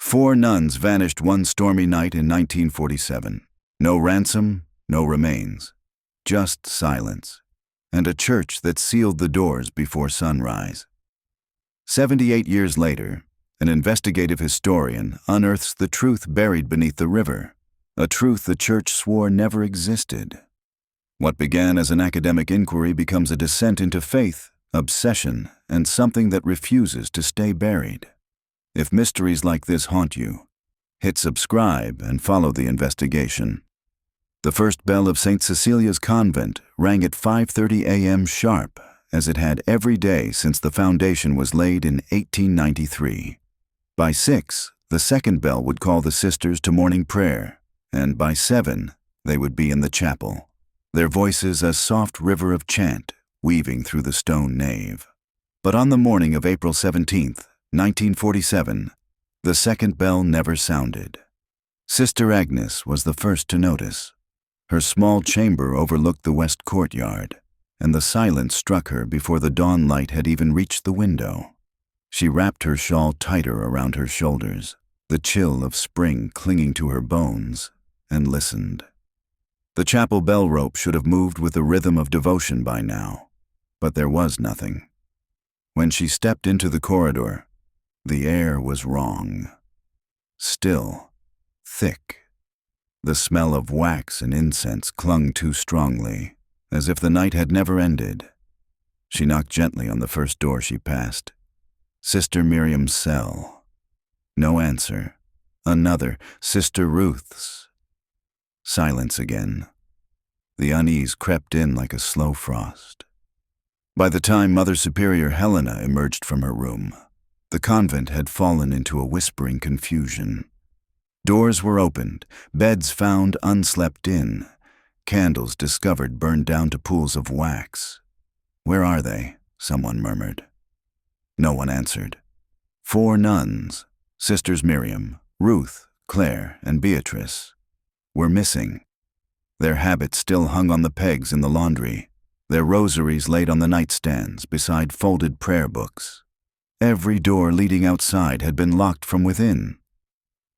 4 nuns vanished one stormy night in 1947. No ransom, no remains. Just silence. And a church that sealed the doors before sunrise. 78 years later, an investigative historian unearths the truth buried beneath the river, a truth the church swore never existed. What began as an academic inquiry becomes a descent into faith, obsession, and something that refuses to stay buried. If mysteries like this haunt you, hit subscribe and follow the investigation. The first bell of Saint Cecilia's convent rang at 5:30 a.m. sharp, as it had every day since the foundation was laid in 1893. By 6, the second bell would call the sisters to morning prayer, and by 7, they would be in the chapel, their voices a soft river of chant weaving through the stone nave. But on the morning of April 17, 1947, the second bell never sounded. Sister Agnes was the first to notice. Her small chamber overlooked the west courtyard, and the silence struck her before the dawn light had even reached the window. She wrapped her shawl tighter around her shoulders, the chill of spring clinging to her bones, and listened. The chapel bell rope should have moved with the rhythm of devotion by now, but there was nothing. When she stepped into the corridor, the air was wrong. Still, thick. The smell of wax and incense clung too strongly, as if the night had never ended. She knocked gently on the first door she passed. Sister Miriam's cell. No answer. Another, Sister Ruth's. Silence again. The unease crept in like a slow frost. By the time Mother Superior Helena emerged from her room, the convent had fallen into a whispering confusion. Doors were opened, beds found unslept in, candles discovered burned down to pools of wax. "Where are they?" someone murmured. No one answered. 4 nuns, Sisters Miriam, Ruth, Claire, and Beatrice, were missing. Their habits still hung on the pegs in the laundry, their rosaries laid on the nightstands beside folded prayer books. Every door leading outside had been locked from within.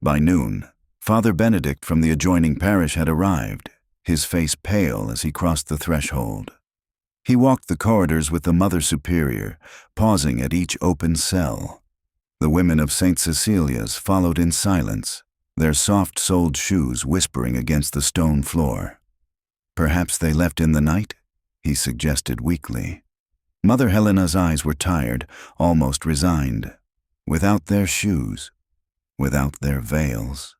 By noon, Father Benedict from the adjoining parish had arrived, his face pale as he crossed the threshold. He walked the corridors with the Mother Superior, pausing at each open cell. The women of Saint Cecilia's followed in silence, their soft-soled shoes whispering against the stone floor. "Perhaps they left in the night?" he suggested weakly. Mother Helena's eyes were tired, almost resigned. Without their shoes, without their veils.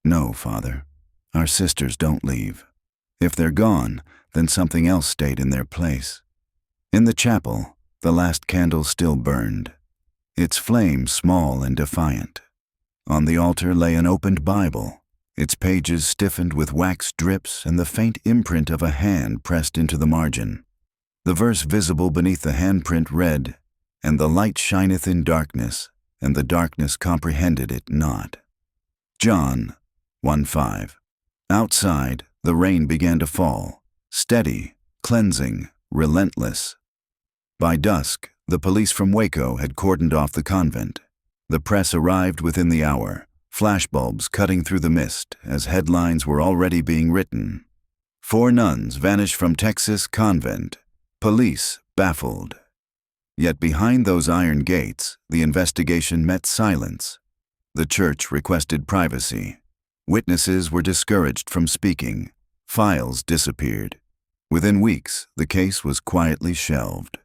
"No, Father, our sisters don't leave. If they're gone, then something else stayed in their place." In the chapel, the last candle still burned, its flame small and defiant. On the altar lay an opened Bible, its pages stiffened with wax drips and the faint imprint of a hand pressed into the margin. The verse visible beneath the handprint read, "And the light shineth in darkness, and the darkness comprehended it not." John 1:5. Outside, the rain began to fall, steady, cleansing, relentless. By dusk, the police from Waco had cordoned off the convent. The press arrived within the hour, flashbulbs cutting through the mist as headlines were already being written. 4 nuns vanish from Texas convent. Police baffled. Yet behind those iron gates, the investigation met silence. The church requested privacy. Witnesses were discouraged from speaking. Files disappeared. Within weeks, the case was quietly shelved.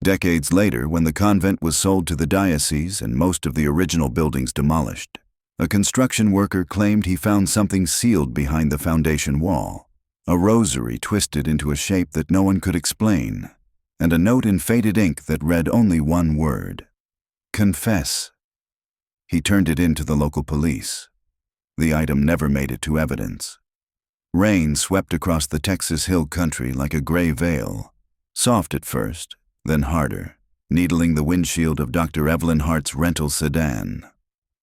Decades later, when the convent was sold to the diocese and most of the original buildings demolished, a construction worker claimed he found something sealed behind the foundation wall. A rosary twisted into a shape that no one could explain, and a note in faded ink that read only one word: "Confess." He turned it in to the local police. The item never made it to evidence. Rain swept across the Texas hill country like a gray veil, soft at first, then harder, needling the windshield of Dr. Evelyn Hart's rental sedan.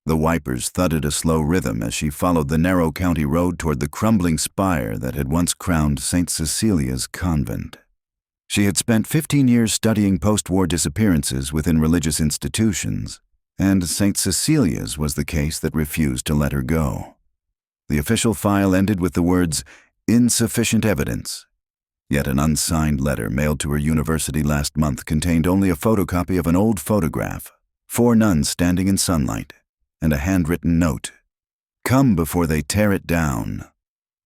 The wipers thudded a slow rhythm as she followed the narrow county road toward the crumbling spire that had once crowned Saint Cecilia's convent. She had spent 15 years studying post-war disappearances within religious institutions, And Saint Cecilia's was the case that refused to let her go. The official file ended with the words, "Insufficient evidence." Yet an unsigned letter mailed to her university last month contained only a photocopy of an old photograph, 4 nuns standing in sunlight, and a handwritten note. "Come before they tear it down."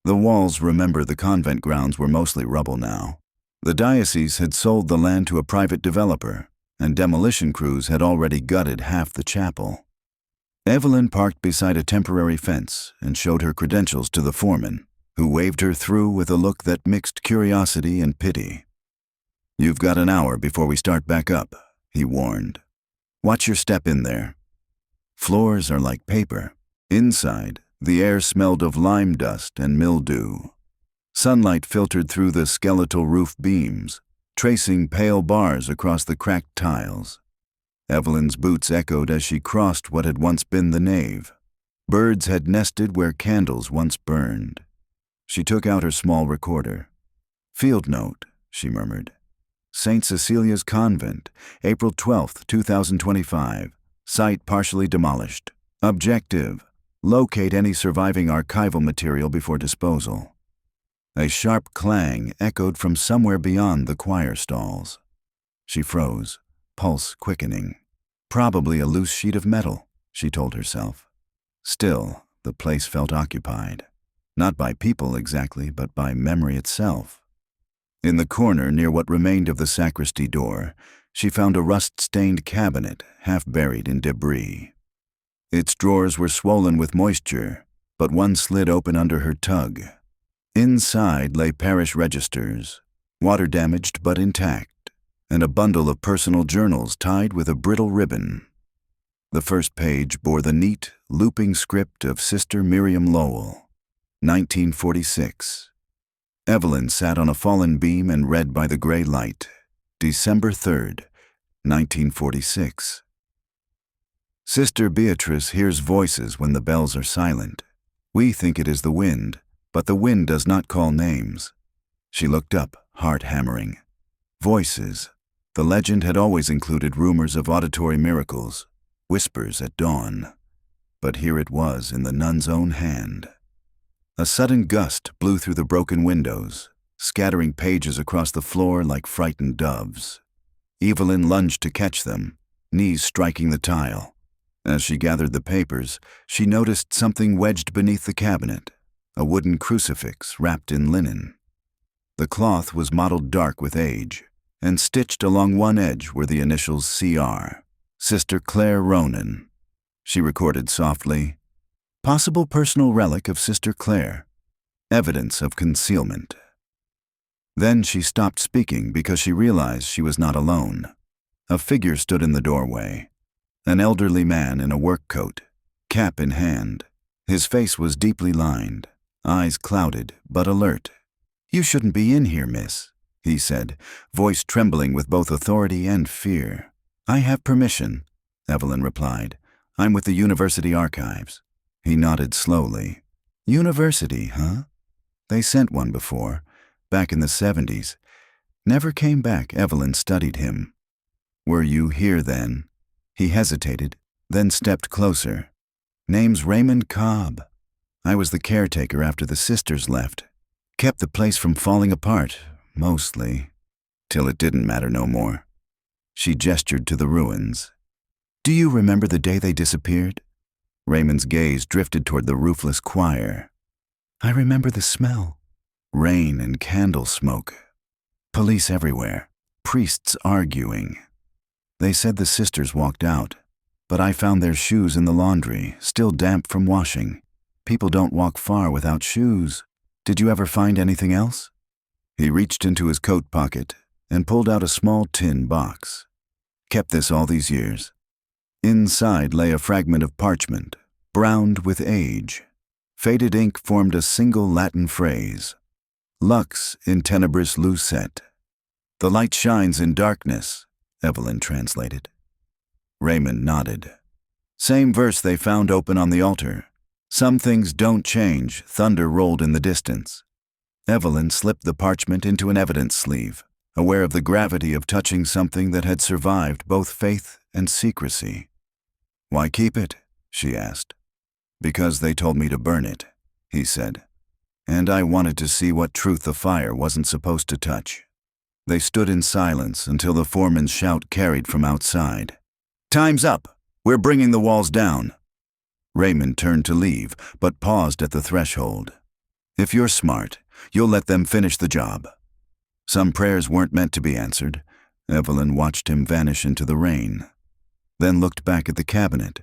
The walls, remember, the convent grounds were mostly rubble now. The diocese had sold the land to a private developer, and demolition crews had already gutted half the chapel. Evelyn parked beside a temporary fence and showed her credentials to the foreman, who waved her through with a look that mixed curiosity and pity. "You've got an hour before we start back up," he warned. "Watch your step in there." Floors are like paper. Inside, the air smelled of lime dust and mildew. Sunlight filtered through the skeletal roof beams, tracing pale bars across the cracked tiles. Evelyn's boots echoed as she crossed what had once been the nave. Birds had nested where candles once burned. She took out her small recorder. "Field note," she murmured. "Saint Cecilia's Convent, April 12, 2025. Site partially demolished. Objective: locate any surviving archival material before disposal." A sharp clang echoed from somewhere beyond the choir stalls. She froze, pulse quickening. Probably a loose sheet of metal, she told herself. Still, the place felt occupied. Not by people exactly, but by memory itself. In the corner near what remained of the sacristy door, she found a rust-stained cabinet half buried in debris. Its drawers were swollen with moisture, but one slid open under her tug. Inside lay parish registers, water-damaged but intact, and a bundle of personal journals tied with a brittle ribbon. The first page bore the neat, looping script of Sister Miriam Lowell, 1946. Evelyn sat on a fallen beam and read by the gray light, December 3rd, 1946. Sister Beatrice hears voices when the bells are silent. We think it is the wind, but the wind does not call names. She looked up, heart hammering. Voices. The legend had always included rumors of auditory miracles, whispers at dawn. But here it was in the nun's own hand. A sudden gust blew through the broken windows, scattering pages across the floor like frightened doves. Evelyn lunged to catch them, knees striking the tile. As she gathered the papers, she noticed something wedged beneath the cabinet, a wooden crucifix wrapped in linen. The cloth was mottled dark with age, and stitched along one edge were the initials CR, Sister Claire Ronan. She recorded softly, "Possible personal relic of Sister Claire. Evidence of concealment." Then she stopped speaking because she realized she was not alone. A figure stood in the doorway. An elderly man in a work coat, cap in hand. His face was deeply lined, eyes clouded but alert. "You shouldn't be in here, miss," he said, voice trembling with both authority and fear. "I have permission," Evelyn replied. "I'm with the university archives." He nodded slowly. "University, huh? They sent one before, back in the 70s. Never came back." Evelyn studied him. "Were you here then?" He hesitated, then stepped closer. "Name's Raymond Cobb. I was the caretaker after the sisters left. Kept the place from falling apart, mostly, till it didn't matter no more." She gestured to the ruins. "Do you remember the day they disappeared?" Raymond's gaze drifted toward the roofless choir. "I remember the smell. Rain and candle smoke. Police everywhere. Priests arguing. They said the sisters walked out, but I found their shoes in the laundry, still damp from washing. People don't walk far without shoes. Did you ever find anything else?" He reached into his coat pocket and pulled out a small tin box. "Kept this all these years." Inside lay a fragment of parchment, browned with age. Faded ink formed a single Latin phrase. "Lux in tenebris lucet." "The light shines in darkness," Evelyn translated. Raymond nodded. "Same verse they found open on the altar. Some things don't change," thunder rolled in the distance. Evelyn slipped the parchment into an evidence sleeve, aware of the gravity of touching something that had survived both faith and secrecy. "Why keep it?" she asked. "Because they told me to burn it," he said. "And I wanted to see what truth the fire wasn't supposed to touch." They stood in silence until the foreman's shout carried from outside. "Time's up! We're bringing the walls down!" Raymond turned to leave, but paused at the threshold. "If you're smart, you'll let them finish the job." Some prayers weren't meant to be answered. Evelyn watched him vanish into the rain, then looked back at the cabinet.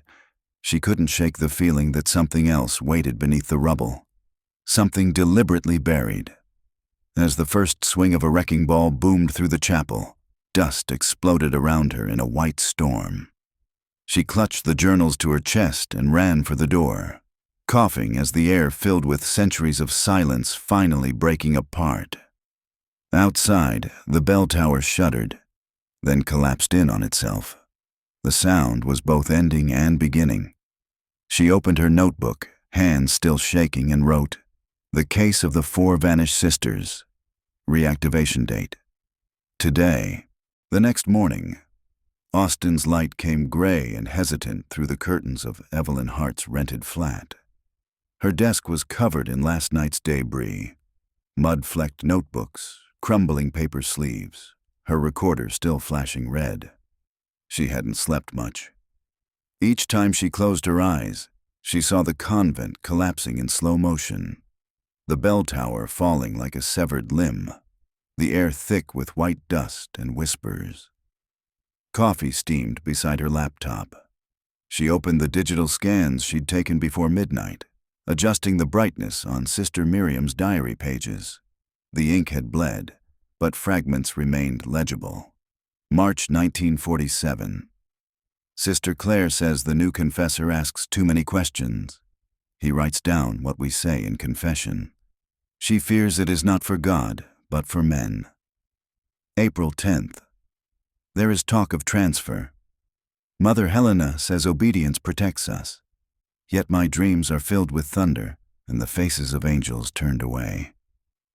She couldn't shake the feeling that something else waited beneath the rubble, something deliberately buried. As the first swing of a wrecking ball boomed through the chapel, dust exploded around her in a white storm. She clutched the journals to her chest and ran for the door, coughing as the air filled with centuries of silence finally breaking apart. Outside, the bell tower shuddered, then collapsed in on itself. The sound was both ending and beginning. She opened her notebook, hands still shaking, and wrote, "The case of the 4 vanished sisters. Reactivation date. Today." The next morning, Austin's light came gray and hesitant through the curtains of Evelyn Hart's rented flat. Her desk was covered in last night's debris, mud-flecked notebooks, crumbling paper sleeves, her recorder still flashing red. She hadn't slept much. Each time she closed her eyes, she saw the convent collapsing in slow motion, the bell tower falling like a severed limb, the air thick with white dust and whispers. Coffee steamed beside her laptop. She opened the digital scans she'd taken before midnight, adjusting the brightness on Sister Miriam's diary pages. The ink had bled, but fragments remained legible. March 1947. Sister Claire says the new confessor asks too many questions. He writes down what we say in confession. She fears it is not for God, but for men. April 10th. There is talk of transfer. Mother Helena says obedience protects us. Yet my dreams are filled with thunder, and the faces of angels turned away.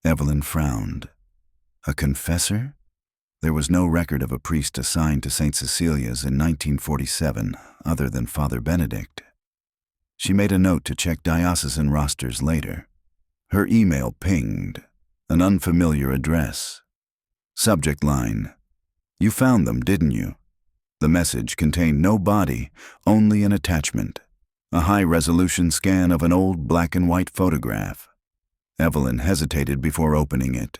Evelyn frowned. A confessor? There was no record of a priest assigned to Saint Cecilia's in 1947, other than Father Benedict. She made a note to check diocesan rosters later. Her email pinged, an unfamiliar address. Subject line, "You found them, didn't you?" The message contained no body, only an attachment, a high-resolution scan of an old black-and-white photograph. Evelyn hesitated before opening it.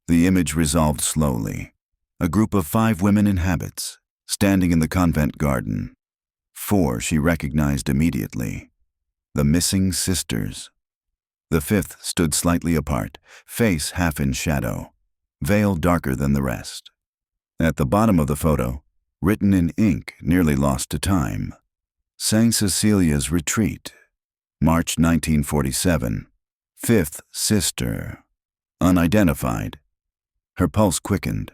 The image resolved slowly. A group of 5 women in habits, standing in the convent garden. 4 she recognized immediately. The missing sisters. The 5th stood slightly apart, face half in shadow, veil darker than the rest. At the bottom of the photo, written in ink nearly lost to time, Saint Cecilia's retreat, March 1947, 5th sister, unidentified. Her pulse quickened.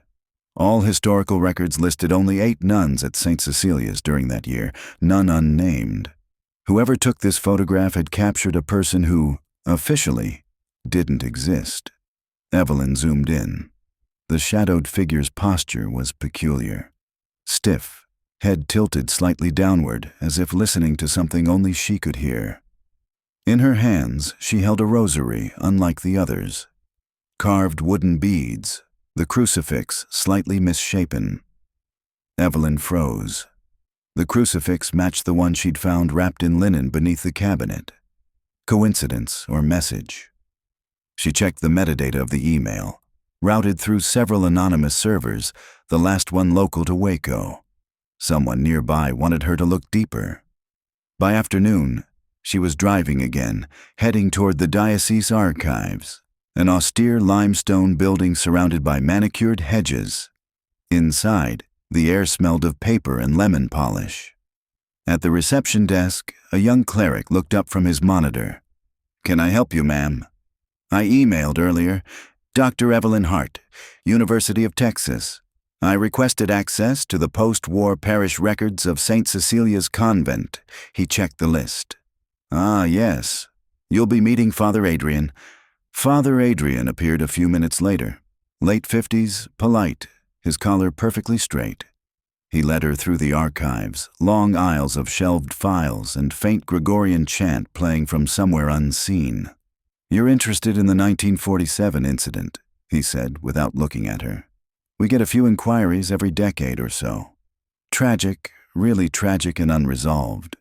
All historical records listed only 8 nuns at Saint Cecilia's during that year, none unnamed. Whoever took this photograph had captured a person who, officially, didn't exist. Evelyn zoomed in. The shadowed figure's posture was peculiar. Stiff, head tilted slightly downward, as if listening to something only she could hear. In her hands, she held a rosary unlike the others. Carved wooden beads, the crucifix slightly misshapen. Evelyn froze. The crucifix matched the one she'd found wrapped in linen beneath the cabinet. Coincidence or message? She checked the metadata of the email, routed through several anonymous servers, the last one local to Waco. Someone nearby wanted her to look deeper. By afternoon, she was driving again, heading toward the diocese archives, an austere limestone building surrounded by manicured hedges. Inside, the air smelled of paper and lemon polish. At the reception desk, a young cleric looked up from his monitor. "Can I help you, ma'am?" "I emailed earlier. Dr. Evelyn Hart, University of Texas. I requested access to the post-war parish records of Saint Cecilia's Convent." He checked the list. "Ah, yes. You'll be meeting Father Adrian." Father Adrian appeared a few minutes later. Late 50s, polite, his collar perfectly straight. He led her through the archives, long aisles of shelved files and faint Gregorian chant playing from somewhere unseen. "You're interested in the 1947 incident," he said without looking at her. "We get a few inquiries every decade or so. Tragic, really tragic and unresolved."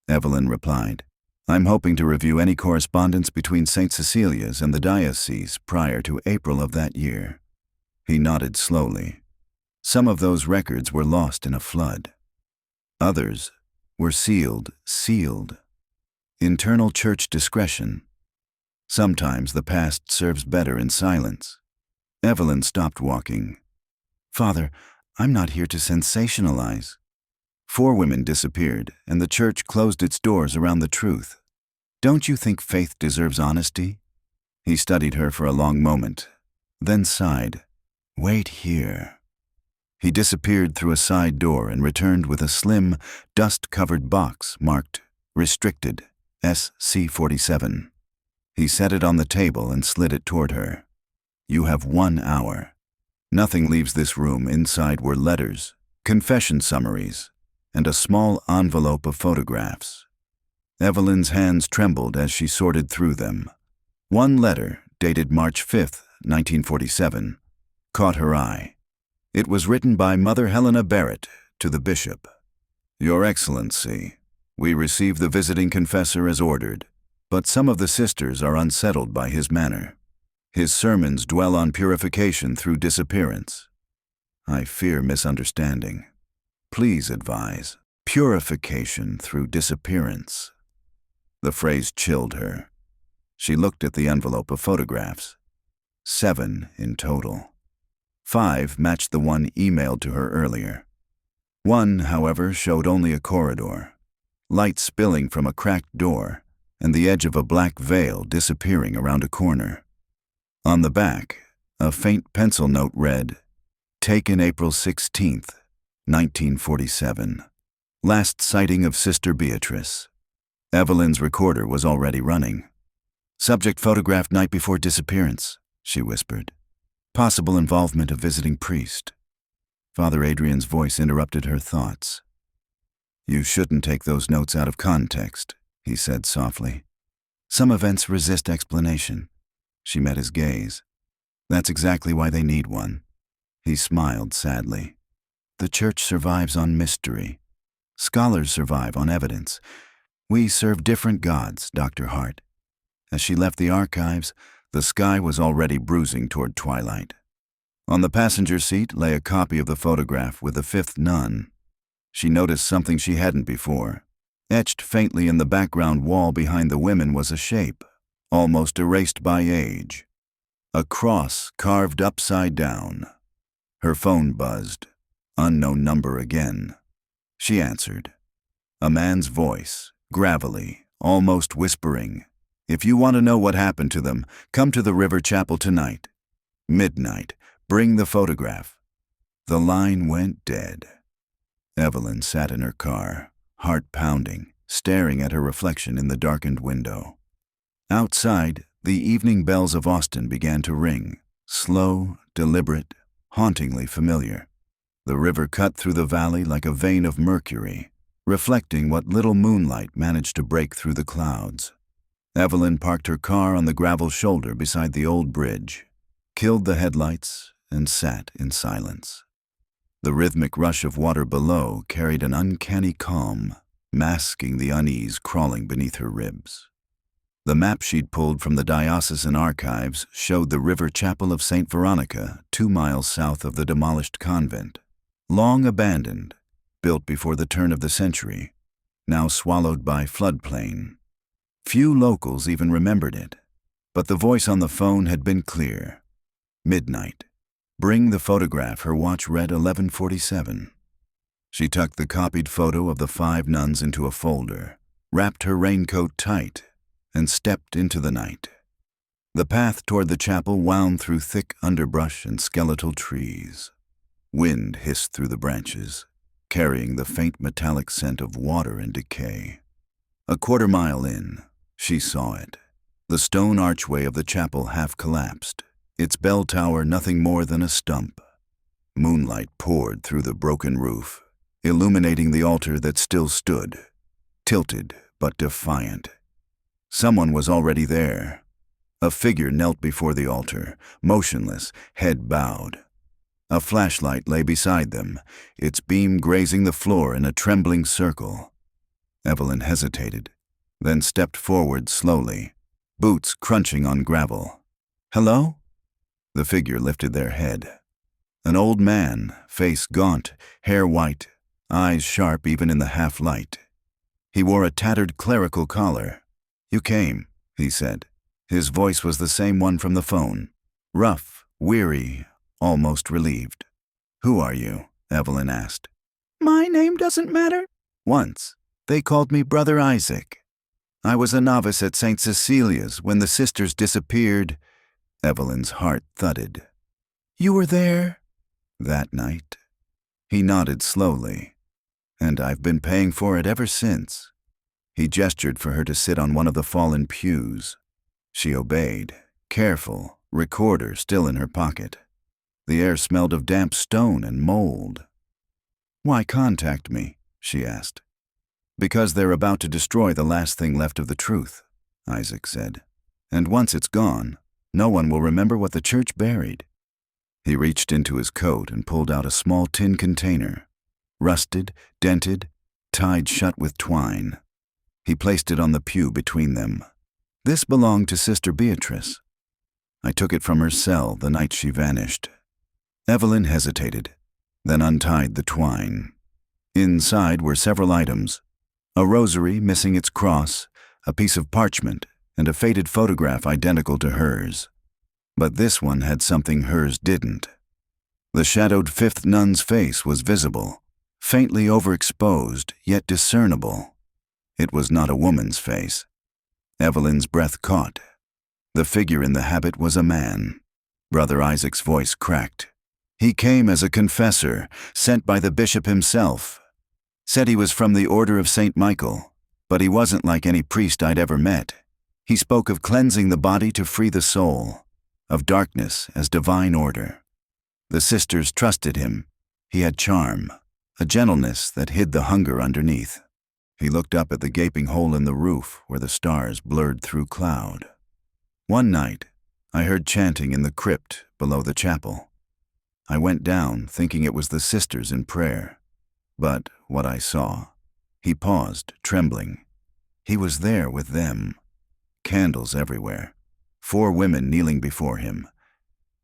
Evelyn replied, "I'm hoping to review any correspondence between Saint Cecilia's and the diocese prior to April of that year." He nodded slowly. Some of those records were lost in a flood. Others were sealed. Internal church discretion. Sometimes the past serves better in silence. Evelyn stopped walking. "Father, I'm not here to sensationalize." 4 women disappeared, and the church closed its doors around the truth. "Don't you think faith deserves honesty?" He studied her for a long moment, then sighed. "Wait here." He disappeared through a side door and returned with a slim, dust-covered box marked Restricted, SC47. He set it on the table and slid it toward her. "You have 1 hour. Nothing leaves this room." Inside were letters, confession summaries, and a small envelope of photographs. Evelyn's hands trembled as she sorted through them. One letter, dated March 5, 1947, caught her eye. It was written by Mother Helena Barrett to the bishop. "Your Excellency, we received the visiting confessor as ordered, but some of the sisters are unsettled by his manner. His sermons dwell on purification through disappearance. I fear misunderstanding. Please advise. Purification through disappearance." The phrase chilled her. She looked at the envelope of photographs. 7 in total. 5 matched the one emailed to her earlier. One, however, showed only a corridor, light spilling from a cracked door, and the edge of a black veil disappearing around a corner. On the back, a faint pencil note read, "Taken April 16th, 1947. Last sighting of Sister Beatrice." Evelyn's recorder was already running. "Subject photographed night before disappearance," she whispered. "Possible involvement of visiting priest." Father Adrian's voice interrupted her thoughts. "You shouldn't take those notes out of context," he said softly. "Some events resist explanation." She met his gaze. "That's exactly why they need one." He smiled sadly. "The church survives on mystery. Scholars survive on evidence. We serve different gods, Dr. Hart." As she left the archives, the sky was already bruising toward twilight. On the passenger seat lay a copy of the photograph with the 5th nun. She noticed something she hadn't before. Etched faintly in the background wall behind the women was a shape, almost erased by age. A cross carved upside down. Her phone buzzed. Unknown number again. She answered. A man's voice, gravelly, almost whispering. "If you want to know what happened to them, come to the River Chapel tonight. Midnight. Bring the photograph." The line went dead. Evelyn sat in her car, heart pounding, staring at her reflection in the darkened window. Outside, the evening bells of Austin began to ring, slow, deliberate, hauntingly familiar. The river cut through the valley like a vein of mercury, reflecting what little moonlight managed to break through the clouds. Evelyn parked her car on the gravel shoulder beside the old bridge, killed the headlights, and sat in silence. The rhythmic rush of water below carried an uncanny calm, masking the unease crawling beneath her ribs. The map she'd pulled from the diocesan archives showed the river chapel of St. Veronica 2 miles south of the demolished convent. Long abandoned, built before the turn of the century, now swallowed by floodplain. Few locals even remembered it, but the voice on the phone had been clear. Midnight. Bring the photograph. Her watch read 11:47. She tucked the copied photo of the 5 nuns into a folder, wrapped her raincoat tight, and stepped into the night. The path toward the chapel wound through thick underbrush and skeletal trees. Wind hissed through the branches, carrying the faint metallic scent of water and decay. A quarter mile in, she saw it. The stone archway of the chapel half collapsed, its bell tower nothing more than a stump. Moonlight poured through the broken roof, illuminating the altar that still stood, tilted but defiant. Someone was already there. A figure knelt before the altar, motionless, head bowed. A flashlight lay beside them, its beam grazing the floor in a trembling circle. Evelyn hesitated, then stepped forward slowly, boots crunching on gravel. "Hello?" The figure lifted their head. An old man, face gaunt, hair white, eyes sharp even in the half-light. He wore a tattered clerical collar. "You came," he said. His voice was the same one from the phone, rough, weary, almost relieved. "Who are you?" Evelyn asked. "My name doesn't matter." "Once, they called me Brother Isaac. I was a novice at Saint Cecilia's when the sisters disappeared." Evelyn's heart thudded. "You were there?" "That night." He nodded slowly. "And I've been paying for it ever since." He gestured for her to sit on one of the fallen pews. She obeyed, careful, recorder still in her pocket. The air smelled of damp stone and mold. "Why contact me?" she asked. "Because they're about to destroy the last thing left of the truth," Isaac said. "And once it's gone, no one will remember what the church buried." He reached into his coat and pulled out a small tin container, rusted, dented, tied shut with twine. He placed it on the pew between them. "This belonged to Sister Beatrice. I took it from her cell the night she vanished." Evelyn hesitated, then untied the twine. Inside were several items: a rosary missing its cross, a piece of parchment, and a faded photograph identical to hers. But this one had something hers didn't. The shadowed fifth nun's face was visible, faintly overexposed, yet discernible. It was not a woman's face. Evelyn's breath caught. The figure in the habit was a man. Brother Isaac's voice cracked. "He came as a confessor, sent by the bishop himself. Said he was from the Order of St. Michael, but he wasn't like any priest I'd ever met. He spoke of cleansing the body to free the soul, of darkness as divine order. The sisters trusted him. He had charm, a gentleness that hid the hunger underneath." He looked up at the gaping hole in the roof where the stars blurred through cloud. "One night, I heard chanting in the crypt below the chapel. I went down thinking it was the sisters in prayer. But what I saw..." He paused, trembling. He was there with them. Candles everywhere. 4 women kneeling before him.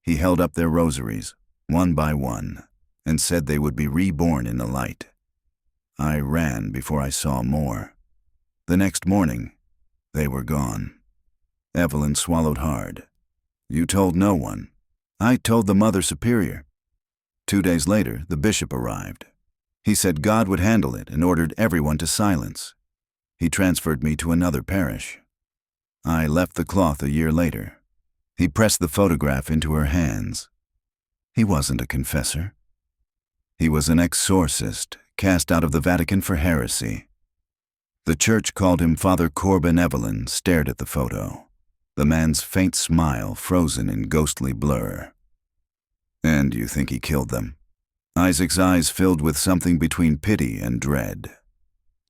He held up their rosaries, one by one, and said they would be reborn in the light. I ran before I saw more. The next morning, they were gone. Evelyn swallowed hard. "You told no one." "I told the Mother Superior." 2 days later, the bishop arrived. He said God would handle it and ordered everyone to silence. He transferred me to another parish. I left the cloth a year later. He pressed the photograph into her hands. He wasn't a confessor. He was an exorcist, cast out of the Vatican for heresy. The church called him Father Corbin. Evelyn stared at the photo, the man's faint smile frozen in ghostly blur. "And you think he killed them?" Isaac's eyes filled with something between pity and dread.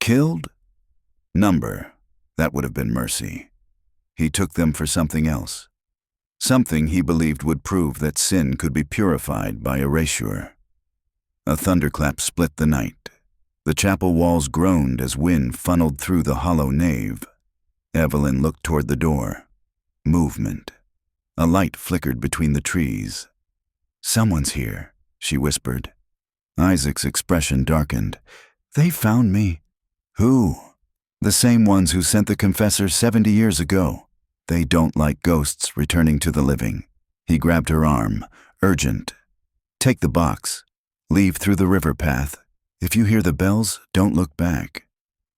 "Killed? Number. That would have been mercy. He took them for something else. Something he believed would prove that sin could be purified by erasure." A thunderclap split the night. The chapel walls groaned as wind funneled through the hollow nave. Evelyn looked toward the door. Movement. A light flickered between the trees. "Someone's here," she whispered. Isaac's expression darkened. "They found me." "Who?" "The same ones who sent the confessor 70 years ago. They don't like ghosts returning to the living." He grabbed her arm, urgent. "Take the box. Leave through the river path. If you hear the bells, don't look back."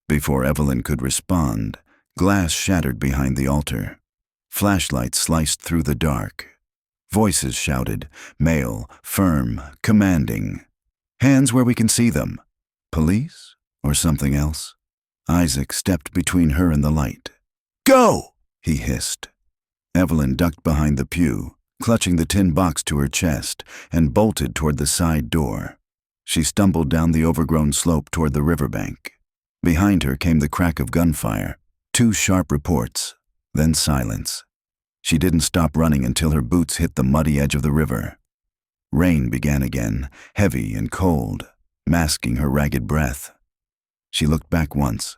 Before Evelyn could respond, glass shattered behind the altar. Flashlights sliced through the dark. Voices shouted, male, firm, commanding. "Hands where we can see them." Police or something else? Isaac stepped between her and the light. "Go!" he hissed. Evelyn ducked behind the pew, clutching the tin box to her chest, and bolted toward the side door. She stumbled down the overgrown slope toward the riverbank. Behind her came the crack of gunfire, 2 sharp reports, then silence. She didn't stop running until her boots hit the muddy edge of the river. Rain began again, heavy and cold, masking her ragged breath. She looked back once.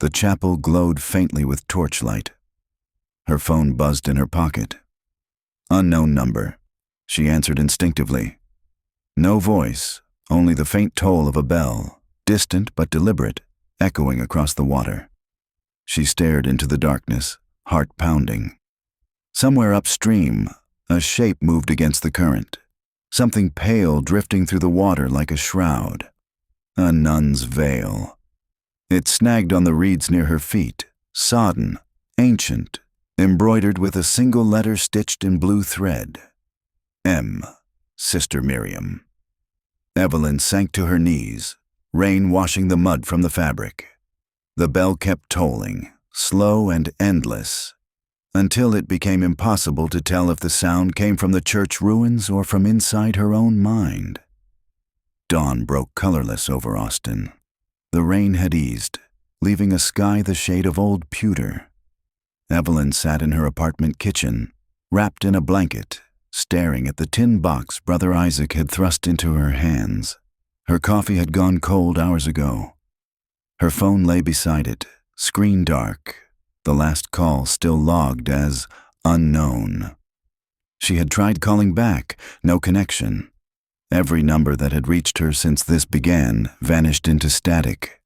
The chapel glowed faintly with torchlight. Her phone buzzed in her pocket. Unknown number. She answered instinctively. No voice, only the faint toll of a bell, distant but deliberate, echoing across the water. She stared into the darkness, heart pounding. Somewhere upstream, a shape moved against the current, something pale drifting through the water like a shroud. A nun's veil. It snagged on the reeds near her feet, sodden, ancient, embroidered with a single letter stitched in blue thread. M. Sister Miriam. Evelyn sank to her knees, rain washing the mud from the fabric. The bell kept tolling, slow and endless, until it became impossible to tell if the sound came from the church ruins or from inside her own mind. Dawn broke colorless over Austin. The rain had eased, leaving a sky the shade of old pewter. Evelyn sat in her apartment kitchen, wrapped in a blanket, staring at the tin box Brother Isaac had thrust into her hands. Her coffee had gone cold hours ago. Her phone lay beside it, screen dark, the last call still logged as unknown. She had tried calling back, no connection. Every number that had reached her since this began vanished into static.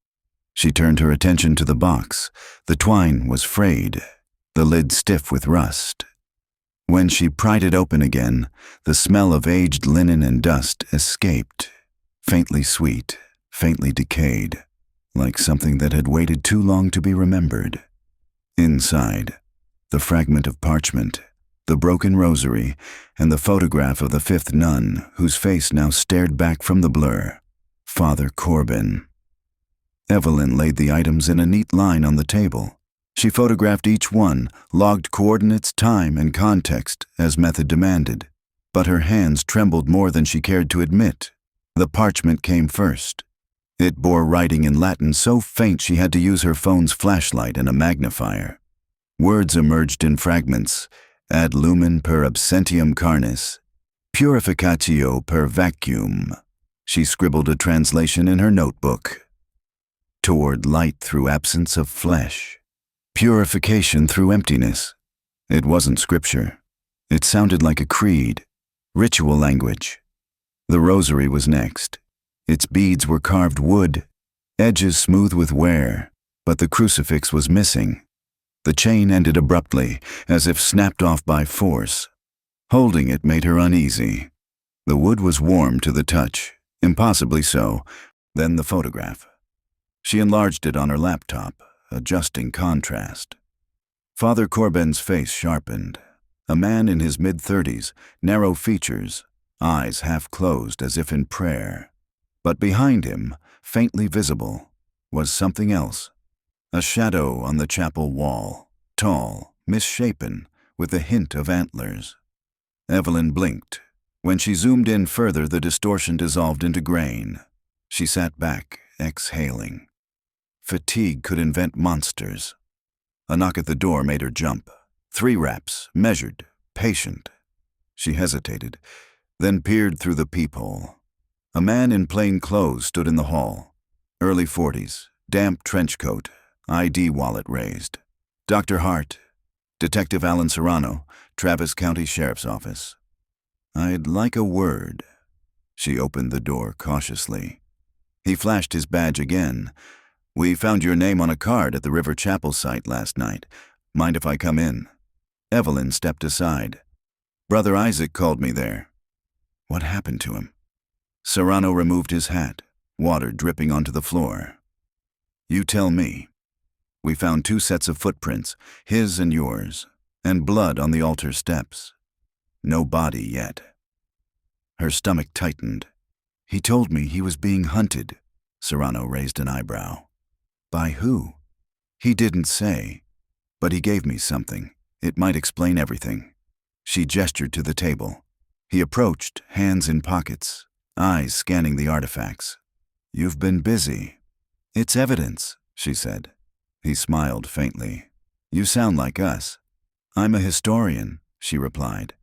She turned her attention to the box. The twine was frayed, the lid stiff with rust. When she pried it open again, the smell of aged linen and dust escaped, faintly sweet, faintly decayed, like something that had waited too long to be remembered. Inside, the fragment of parchment, the broken rosary, and the photograph of the 5th nun, whose face now stared back from the blur. Father Corbin. Evelyn laid the items in a neat line on the table. She photographed each one, logged coordinates, time, and context as method demanded. But her hands trembled more than she cared to admit. The parchment came first. It bore writing in Latin so faint she had to use her phone's flashlight and a magnifier. Words emerged in fragments: ad lumen per absentium carnis, purificatio per vacuum. She scribbled a translation in her notebook. Toward light through absence of flesh. Purification through emptiness. It wasn't scripture. It sounded like a creed, ritual language. The rosary was next. Its beads were carved wood, edges smooth with wear, but the crucifix was missing. The chain ended abruptly, as if snapped off by force. Holding it made her uneasy. The wood was warm to the touch, impossibly so. Then the photograph. She enlarged it on her laptop, adjusting contrast. Father Corbin's face sharpened. A man in his mid-30s, narrow features, eyes half closed as if in prayer. But behind him, faintly visible, was something else. A shadow on the chapel wall, tall, misshapen, with a hint of antlers. Evelyn blinked. When she zoomed in further, the distortion dissolved into grain. She sat back, exhaling. Fatigue could invent monsters. A knock at the door made her jump. 3 raps, measured, patient. She hesitated, then peered through the peephole. A man in plain clothes stood in the hall. Early 40s, damp trench coat, ID wallet raised. Dr. Hart, Detective Alan Serrano, Travis County Sheriff's Office. I'd like a word. She opened the door cautiously. He flashed his badge again. We found your name on a card at the River Chapel site last night. Mind if I come in? Evelyn stepped aside. Brother Isaac called me there. What happened to him? Serrano removed his hat, water dripping onto the floor. You tell me. We found 2 sets of footprints, his and yours, and blood on the altar steps. No body yet. Her stomach tightened. He told me he was being hunted. Serrano raised an eyebrow. By who? He didn't say, but he gave me something. It might explain everything. She gestured to the table. He approached, hands in pockets. eyes scanning the artifacts. "You've been busy." "It's evidence," she said. He smiled faintly. "You sound like us." "I'm a historian," she replied.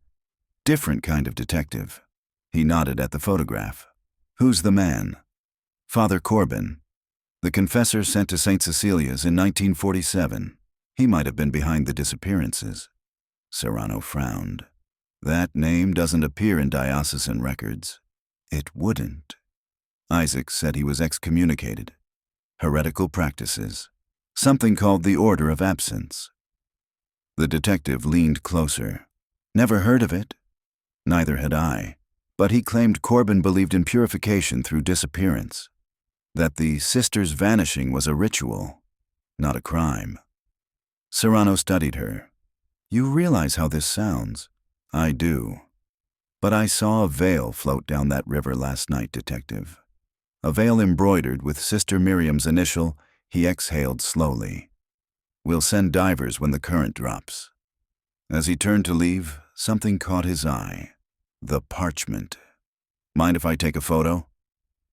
"Different kind of detective." He nodded at the photograph. "Who's the man?" "Father Corbin. The confessor sent to Saint Cecilia's in 1947. He might have been behind the disappearances." Serrano frowned. "That name doesn't appear in diocesan records." "It wouldn't." Isaac said he was excommunicated. Heretical practices. Something called the Order of Absence. The detective leaned closer. "Never heard of it?" Neither had I, but he claimed Corbin believed in purification through disappearance, that the sister's vanishing was a ritual, not a crime. Serrano studied her. "You realize how this sounds?" "I do. But I saw a veil float down that river last night, detective. A veil embroidered with Sister Miriam's initial." He exhaled slowly. "We'll send divers when the current drops." As he turned to leave, something caught his eye. The parchment. "Mind if I take a photo?"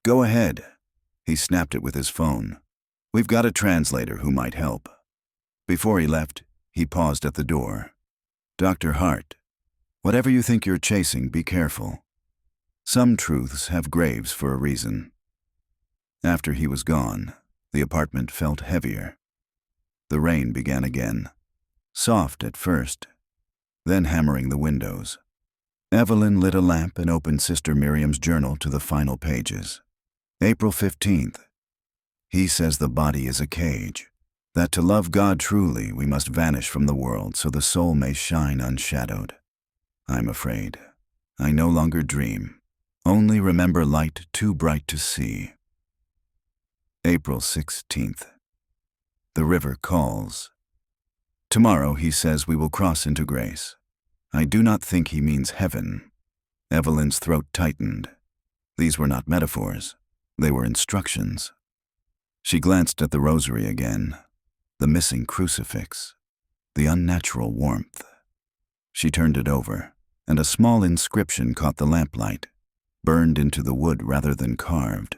"Go ahead." He snapped it with his phone. "We've got a translator who might help." Before he left, he paused at the door. "Dr. Hart, whatever you think you're chasing, be careful. Some truths have graves for a reason." After he was gone, the apartment felt heavier. The rain began again, soft at first, then hammering the windows. Evelyn lit a lamp and opened Sister Miriam's journal to the final pages. April 15th. "He says the body is a cage, that to love God truly we must vanish from the world so the soul may shine unshadowed. I'm afraid. I no longer dream, only remember light too bright to see." April 16th. "The river calls. Tomorrow he says we will cross into grace. I do not think he means heaven." Evelyn's throat tightened. These were not metaphors. They were instructions. She glanced at the rosary again, the missing crucifix, the unnatural warmth. She turned it over, and a small inscription caught the lamplight, burned into the wood rather than carved.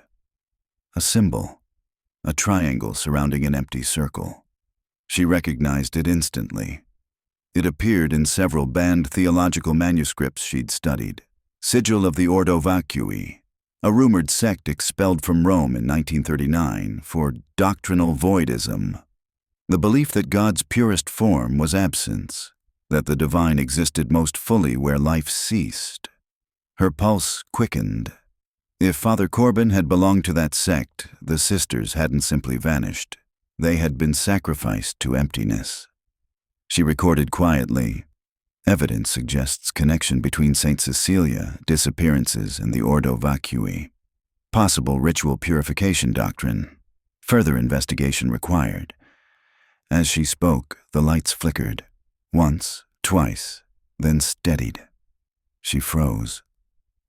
A symbol, a triangle surrounding an empty circle. She recognized it instantly. It appeared in several banned theological manuscripts she'd studied. Sigil of the Ordo Vacui, a rumored sect expelled from Rome in 1939 for doctrinal voidism. The belief that God's purest form was absence, that the divine existed most fully where life ceased. Her pulse quickened. If Father Corbin had belonged to that sect, the sisters hadn't simply vanished. They had been sacrificed to emptiness. She recorded quietly. Evidence suggests connection between Saint Cecilia, disappearances, and the Ordo Vacui. Possible ritual purification doctrine. Further investigation required. As she spoke, the lights flickered. Once, twice, then steadied. She froze.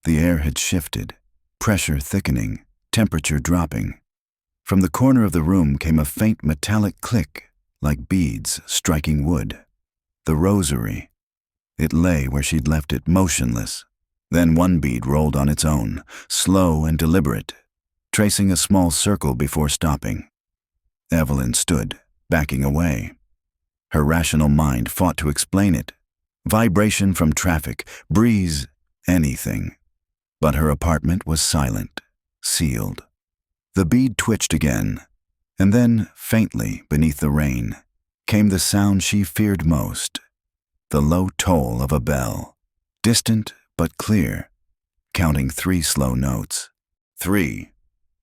The air had shifted, pressure thickening, temperature dropping. From the corner of the room came a faint metallic click, like beads striking wood. The rosary. It lay where she'd left it, motionless. Then one bead rolled on its own, slow and deliberate, tracing a small circle before stopping. Evelyn stood, backing away. Her rational mind fought to explain it. Vibration from traffic, breeze, anything. But her apartment was silent, sealed. The bead twitched again, and then, faintly beneath the rain, came the sound she feared most. The low toll of a bell, distant but clear, counting 3 slow notes. 3,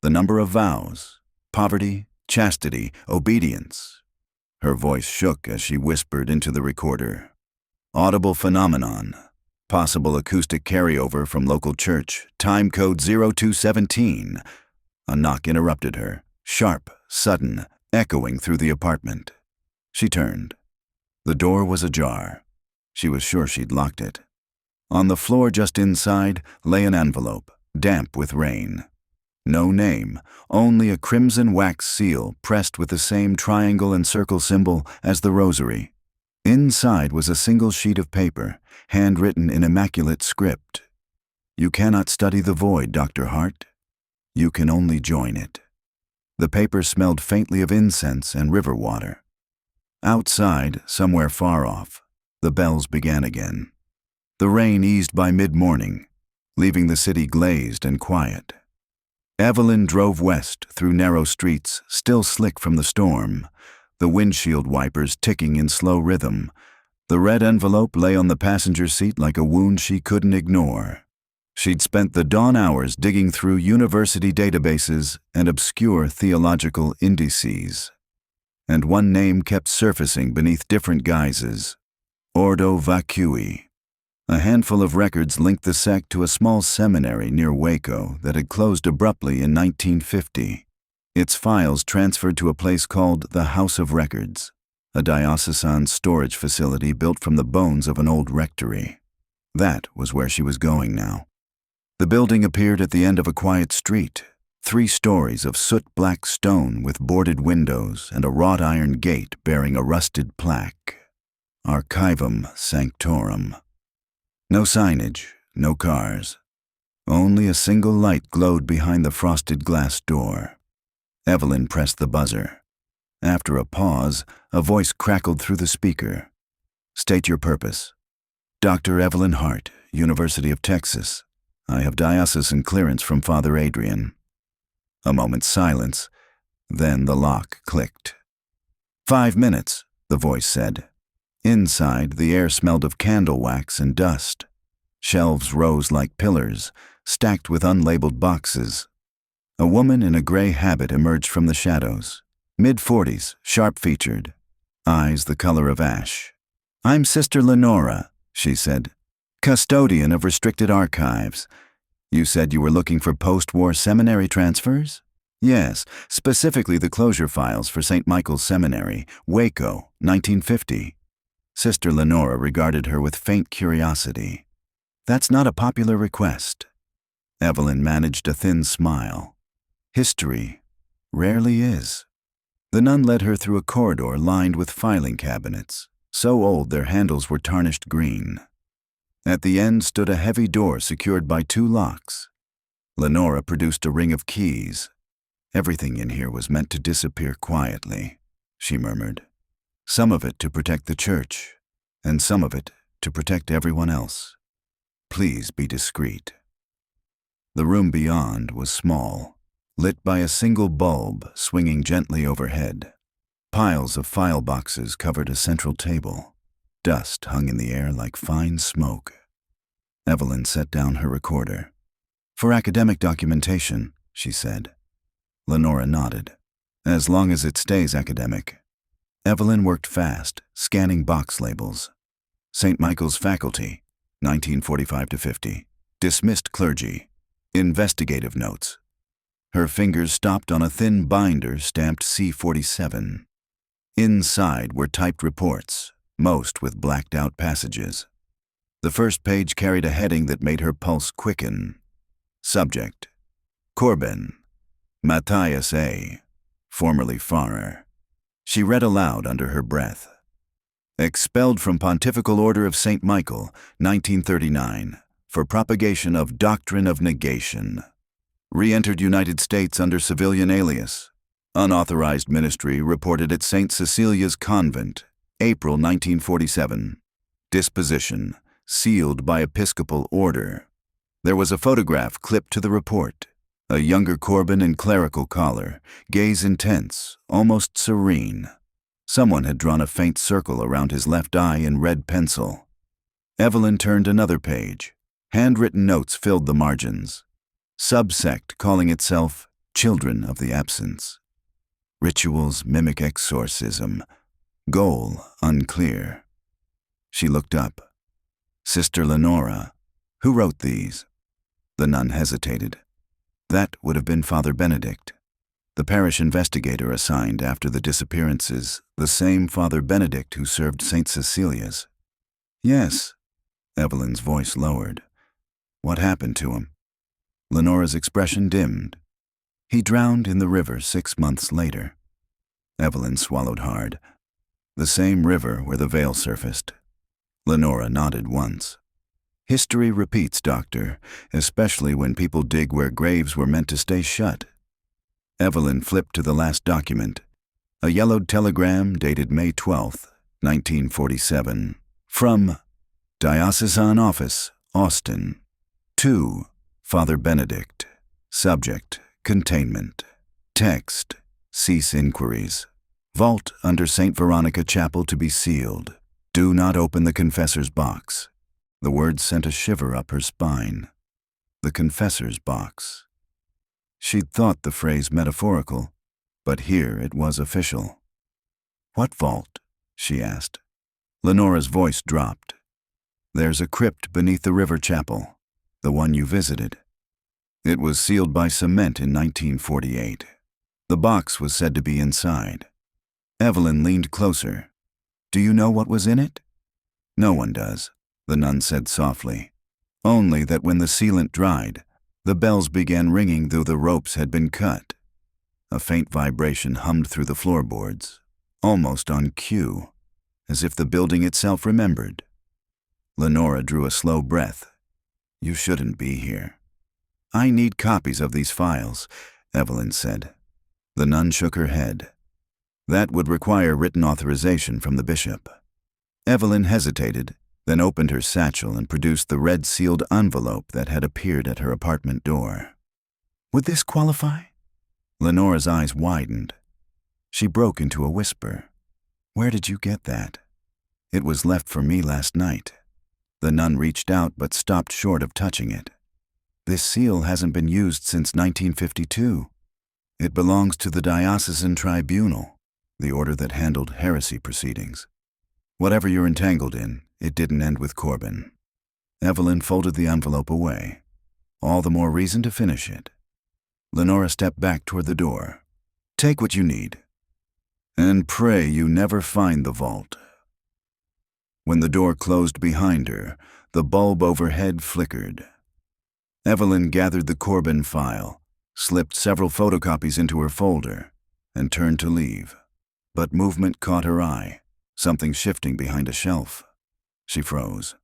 the number of vows, poverty, chastity, obedience. Her voice shook as she whispered into the recorder. Audible phenomenon, possible acoustic carryover from local church, time code 0217. A knock interrupted her, sharp, sudden, echoing through the apartment. She turned. The door was ajar. She was sure she'd locked it. On the floor just inside lay an envelope, damp with rain. No name, only a crimson wax seal pressed with the same triangle and circle symbol as the rosary. Inside was a single sheet of paper, handwritten in immaculate script. You cannot study the void, Dr. Hart. You can only join it. The paper smelled faintly of incense and river water. Outside, somewhere far off, the bells began again. The rain eased by mid-morning, leaving the city glazed and quiet. Evelyn drove west through narrow streets, still slick from the storm, the windshield wipers ticking in slow rhythm. The red envelope lay on the passenger seat like a wound she couldn't ignore. She'd spent the dawn hours digging through university databases and obscure theological indices. And one name kept surfacing beneath different guises: Ordo Vacui. A handful of records linked the sect to a small seminary near Waco that had closed abruptly in 1950. Its files transferred to a place called the House of Records, a diocesan storage facility built from the bones of an old rectory. That was where she was going now. The building appeared at the end of a quiet street, 3 stories of soot-black stone with boarded windows and a wrought iron gate bearing a rusted plaque: Archivum Sanctorum. No signage, no cars. Only a single light glowed behind the frosted glass door. Evelyn pressed the buzzer. After a pause, a voice crackled through the speaker. "State your purpose." "Dr. Evelyn Hart, University of Texas. I have diocesan clearance from Father Adrian." A moment's silence, then the lock clicked. "5 minutes," the voice said. Inside, the air smelled of candle wax and dust. Shelves rose like pillars, stacked with unlabeled boxes. A woman in a gray habit emerged from the shadows. Mid-40s, sharp-featured, eyes the color of ash. "I'm Sister Lenora," she said, "custodian of restricted archives. You said you were looking for post-war seminary transfers?" "Yes, specifically the closure files for St. Michael's Seminary, Waco, 1950. Sister Lenora regarded her with faint curiosity. "That's not a popular request." Evelyn managed a thin smile. "History rarely is." The nun led her through a corridor lined with filing cabinets, so old their handles were tarnished green. At the end stood a heavy door secured by 2 locks. Lenora produced a ring of keys. "Everything in here was meant to disappear quietly," she murmured. "Some of it to protect the church, and some of it to protect everyone else. Please be discreet." The room beyond was small, lit by a single bulb swinging gently overhead. Piles of file boxes covered a central table. Dust hung in the air like fine smoke. Evelyn set down her recorder. "For academic documentation," she said. Lenora nodded. "As long as it stays academic." Evelyn worked fast, scanning box labels. St. Michael's faculty, 1945 to 50. Dismissed clergy. Investigative notes. Her fingers stopped on a thin binder stamped C-47. Inside were typed reports, most with blacked-out passages. The first page carried a heading that made her pulse quicken. Subject: Corben, Matthias A., formerly Pfarrer. She read aloud under her breath. Expelled from Pontifical Order of St. Michael, 1939, for propagation of doctrine of negation. Re-entered United States under civilian alias. Unauthorized ministry reported at Saint Cecilia's Convent, April 1947. Disposition, sealed by episcopal order. There was a photograph clipped to the report. A younger Corben in clerical collar, gaze intense, almost serene. Someone had drawn a faint circle around his left eye in red pencil. Evelyn turned another page. Handwritten notes filled the margins. Subsect calling itself Children of the Absence. Rituals mimic exorcism. Goal unclear. She looked up. Sister Lenora. Who wrote these? The nun hesitated. That would have been Father Benedict, the parish investigator assigned after the disappearances, the same Father Benedict who served Saint Cecilia's. Yes. Evelyn's voice lowered. What happened to him? Lenora's expression dimmed. He drowned in the river 6 months later. Evelyn swallowed hard. The same river where the veil surfaced. Lenora nodded once. History repeats, Doctor, especially when people dig where graves were meant to stay shut. Evelyn flipped to the last document, a yellowed telegram dated May 12, 1947, from Diocesan Office, Austin, to Father Benedict. Subject, containment. Text, cease inquiries. Vault under St. Veronica Chapel to be sealed. Do not open the confessor's box. The words sent a shiver up her spine. The confessor's box. She'd thought the phrase metaphorical, but here it was official. What vault? She asked. Lenora's voice dropped. There's a crypt beneath the river chapel, the one you visited. It was sealed by cement in 1948. The box was said to be inside. Evelyn leaned closer. Do you know what was in it? No one does, the nun said softly. Only that when the sealant dried, the bells began ringing though the ropes had been cut. A faint vibration hummed through the floorboards, almost on cue, as if the building itself remembered. Lenora drew a slow breath. You shouldn't be here. I need copies of these files, Evelyn said. The nun shook her head. That would require written authorization from the bishop. Evelyn hesitated, then opened her satchel and produced the red-sealed envelope that had appeared at her apartment door. Would this qualify? Lenora's eyes widened. She broke into a whisper. Where did you get that? It was left for me last night. The nun reached out but stopped short of touching it. This seal hasn't been used since 1952. It belongs to the Diocesan Tribunal, the order that handled heresy proceedings. Whatever you're entangled in, it didn't end with Corbin. Evelyn folded the envelope away. All the more reason to finish it. Lenora stepped back toward the door. Take what you need. And pray you never find the vault. When the door closed behind her, the bulb overhead flickered. Evelyn gathered the Corbin file, slipped several photocopies into her folder, and turned to leave. But movement caught her eye, something shifting behind a shelf. She froze.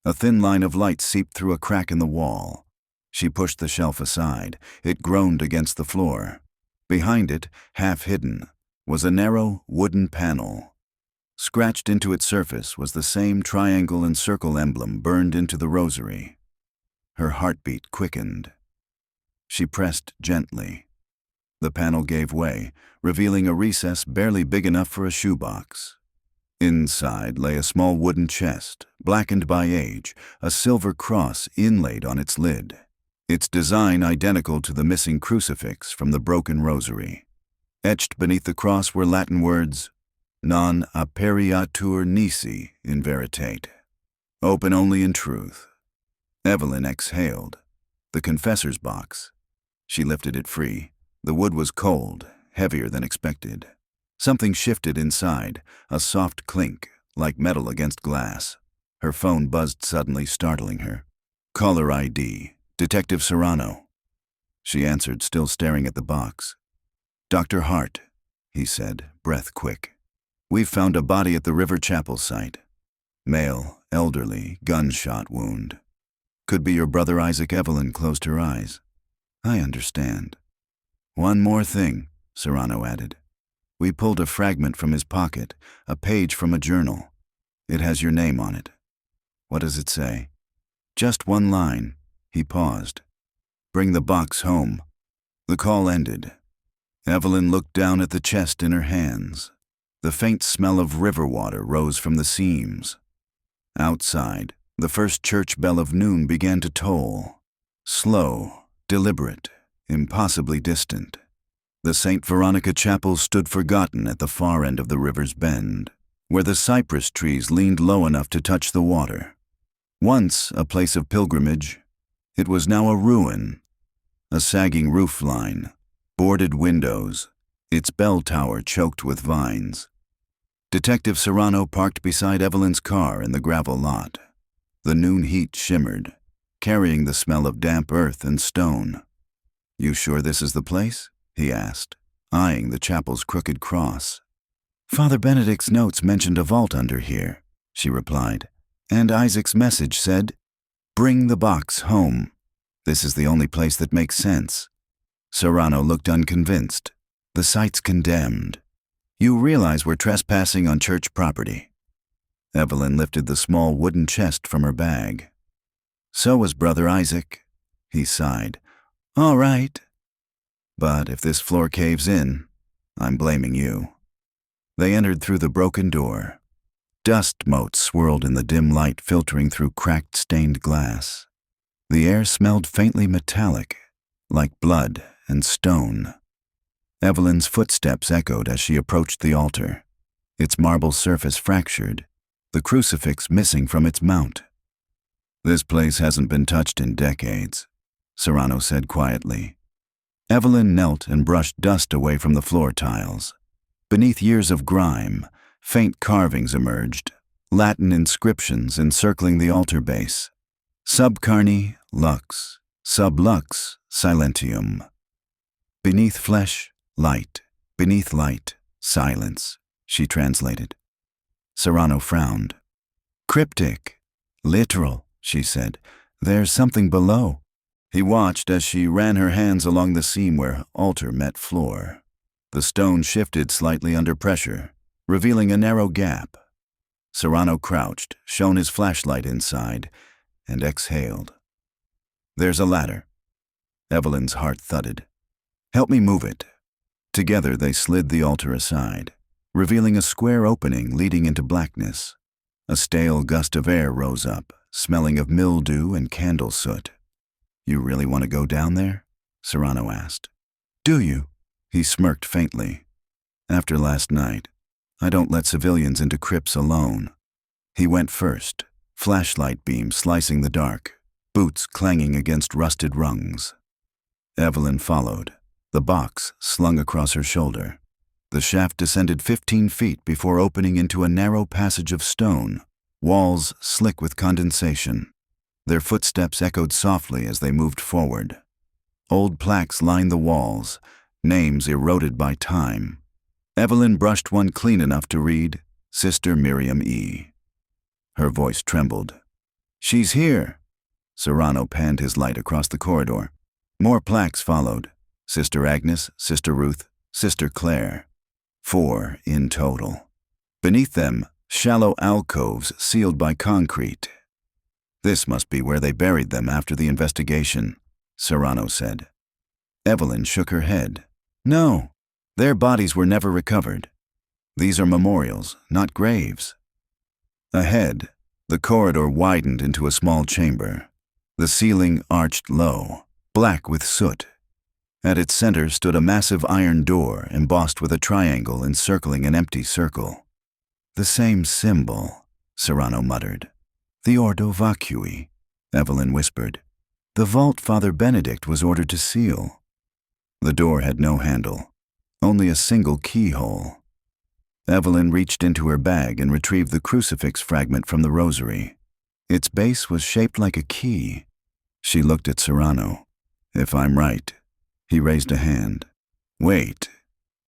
A thin line of light seeped through a crack in the wall. She pushed the shelf aside. It groaned against the floor. Behind it, half hidden, was a narrow wooden panel. Scratched into its surface was the same triangle and circle emblem burned into the rosary. Her heartbeat quickened. She pressed gently. The panel gave way, revealing a recess barely big enough for a shoebox. Inside lay a small wooden chest, blackened by age, a silver cross inlaid on its lid, its design identical to the missing crucifix from the broken rosary. Etched beneath the cross were Latin words, non aperiatur nisi in veritate, open only in truth. Evelyn exhaled. The confessor's box. She lifted it free. The wood was cold, heavier than expected. Something shifted inside, a soft clink, like metal against glass. Her phone buzzed suddenly, startling her. Caller ID, Detective Serrano. She answered, still staring at the box. Dr. Hart, he said, breath quick. We've found a body at the River Chapel site. Male, elderly, gunshot wound. Could be your brother Isaac. Evelyn closed her eyes. I understand. One more thing, Serrano added. We pulled a fragment from his pocket, a page from a journal. It has your name on it. What does it say? Just one line. He paused. Bring the box home. The call ended. Evelyn looked down at the chest in her hands. The faint smell of river water rose from the seams. Outside, the first church bell of noon began to toll. Slow, deliberate, impossibly distant. The St. Veronica Chapel stood forgotten at the far end of the river's bend, where the cypress trees leaned low enough to touch the water. Once a place of pilgrimage, it was now a ruin. A sagging roof line, boarded windows, its bell tower choked with vines. Detective Serrano parked beside Evelyn's car in the gravel lot. The noon heat shimmered, carrying the smell of damp earth and stone. You sure this is the place? He asked, eyeing the chapel's crooked cross. Father Benedict's notes mentioned a vault under here, she replied, and Isaac's message said, Bring the box home. This is the only place that makes sense. Serrano looked unconvinced. The site's condemned. You realize we're trespassing on church property. Evelyn lifted the small wooden chest from her bag. So was Brother Isaac. He sighed. All right. But if this floor caves in, I'm blaming you. They entered through the broken door. Dust motes swirled in the dim light filtering through cracked stained glass. The air smelled faintly metallic, like blood and stone. Evelyn's footsteps echoed as she approached the altar, its marble surface fractured, the crucifix missing from its mount. This place hasn't been touched in decades, Serrano said quietly. Evelyn knelt and brushed dust away from the floor tiles. Beneath years of grime, faint carvings emerged, Latin inscriptions encircling the altar base. Sub carne, lux, sub lux, silentium. Beneath flesh, light. Beneath light, silence, she translated. Serrano frowned. Cryptic. Literal, she said. There's something below. He watched as she ran her hands along the seam where altar met floor. The stone shifted slightly under pressure, revealing a narrow gap. Serrano crouched, shone his flashlight inside, and exhaled. There's a ladder. Evelyn's heart thudded. Help me move it. Together they slid the altar aside, revealing a square opening leading into blackness. A stale gust of air rose up, smelling of mildew and candle soot. You really want to go down there? Serrano asked. Do you? He smirked faintly. After last night, I don't let civilians into crypts alone. He went first, flashlight beam slicing the dark, boots clanging against rusted rungs. Evelyn followed, the box slung across her shoulder. The shaft descended 15 feet before opening into a narrow passage of stone, walls slick with condensation. Their footsteps echoed softly as they moved forward. Old plaques lined the walls, names eroded by time. Evelyn brushed one clean enough to read, Sister Miriam E. Her voice trembled. She's here. Serrano panned his light across the corridor. More plaques followed. Sister Agnes, Sister Ruth, Sister Claire. 4 in total. Beneath them, shallow alcoves sealed by concrete. This must be where they buried them after the investigation, Serrano said. Evelyn shook her head. No, their bodies were never recovered. These are memorials, not graves. Ahead, the corridor widened into a small chamber. The ceiling arched low, black with soot. At its center stood a massive iron door embossed with a triangle encircling an empty circle. The same symbol, Serrano muttered. The Ordo Vacui, Evelyn whispered. The vault Father Benedict was ordered to seal. The door had no handle, only a single keyhole. Evelyn reached into her bag and retrieved the crucifix fragment from the rosary. Its base was shaped like a key. She looked at Serrano. If I'm right. He raised a hand. Wait,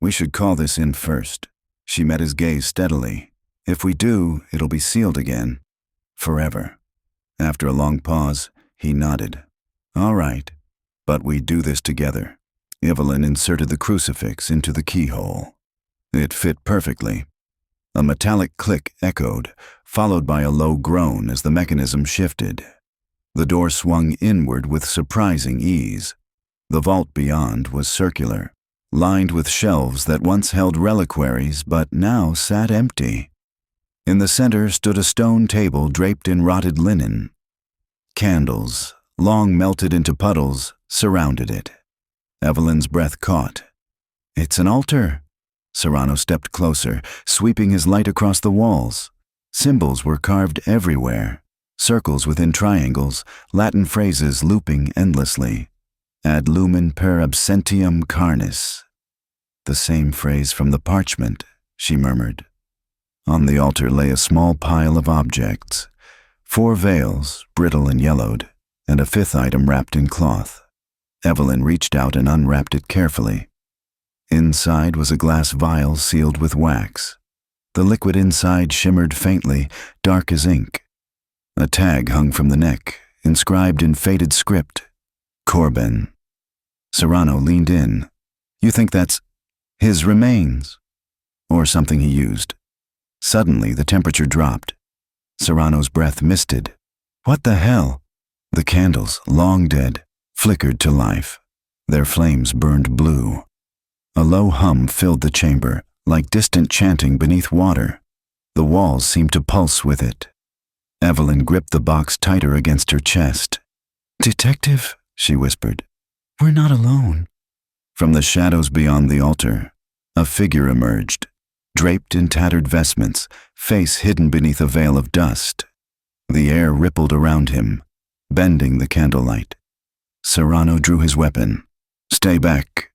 we should call this in first. She met his gaze steadily. If we do, it'll be sealed again. Forever. After a long pause, he nodded. All right, but we do this together. Evelyn inserted the crucifix into the keyhole. It fit perfectly. A metallic click echoed, followed by a low groan as the mechanism shifted. The door swung inward with surprising ease. The vault beyond was circular, lined with shelves that once held reliquaries but now sat empty. In the center stood a stone table draped in rotted linen. Candles, long melted into puddles, surrounded it. Evelyn's breath caught. It's an altar. Serrano stepped closer, sweeping his light across the walls. Symbols were carved everywhere. Circles within triangles, Latin phrases looping endlessly. Ad lumen per absentium carnis. The same phrase from the parchment, she murmured. On the altar lay a small pile of objects, 4 veils, brittle and yellowed, and a 5th item wrapped in cloth. Evelyn reached out and unwrapped it carefully. Inside was a glass vial sealed with wax. The liquid inside shimmered faintly, dark as ink. A tag hung from the neck, inscribed in faded script, Corben. Serrano leaned in. You think that's his remains? Or something he used? Suddenly, the temperature dropped. Serrano's breath misted. What the hell? The candles, long dead, flickered to life. Their flames burned blue. A low hum filled the chamber, like distant chanting beneath water. The walls seemed to pulse with it. Evelyn gripped the box tighter against her chest. "Detective," she whispered, "we're not alone." From the shadows beyond the altar, a figure emerged, draped in tattered vestments, face hidden beneath a veil of dust. The air rippled around him, bending the candlelight. Serrano drew his weapon. "Stay back."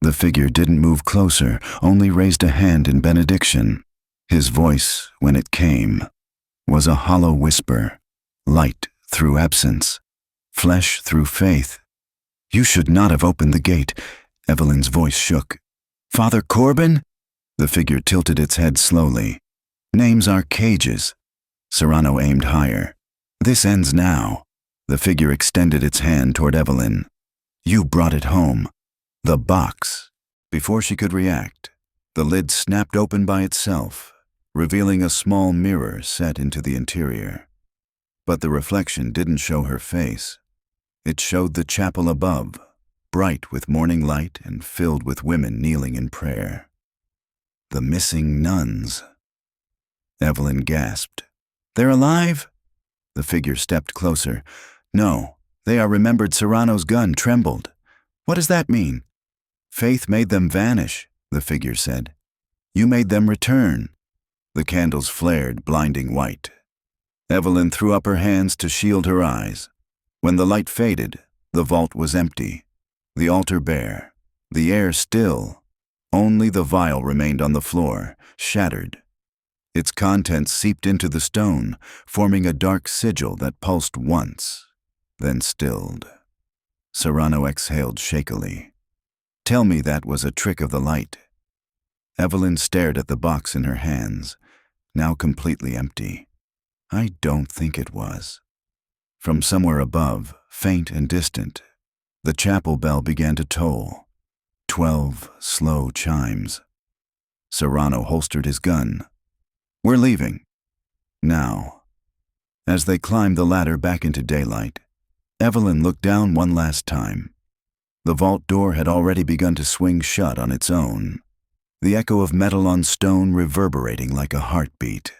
The figure didn't move closer, only raised a hand in benediction. His voice, when it came, was a hollow whisper, light through absence, flesh through faith. "You should not have opened the gate." Evelyn's voice shook. "Father Corben?" The figure tilted its head slowly. "Names are cages." Serrano aimed higher. "This ends now." The figure extended its hand toward Evelyn. "You brought it home." The box. Before she could react, the lid snapped open by itself, revealing a small mirror set into the interior. But the reflection didn't show her face. It showed the chapel above, bright with morning light and filled with women kneeling in prayer. The missing nuns. Evelyn gasped. "They're alive?" The figure stepped closer. "No, they are remembered." Serrano's gun trembled. "What does that mean?" "Faith made them vanish," the figure said. "You made them return." The candles flared, blinding white. Evelyn threw up her hands to shield her eyes. When the light faded, the vault was empty, the altar bare, the air still. Only the vial remained on the floor, shattered. Its contents seeped into the stone, forming a dark sigil that pulsed once, then stilled. Serrano exhaled shakily. "Tell me that was a trick of the light." Evelyn stared at the box in her hands, now completely empty. "I don't think it was." From somewhere above, faint and distant, the chapel bell began to toll. 12 slow chimes. Serrano holstered his gun. "We're leaving." Now. As they climbed the ladder back into daylight, Evelyn looked down one last time. The vault door had already begun to swing shut on its own, the echo of metal on stone reverberating like a heartbeat.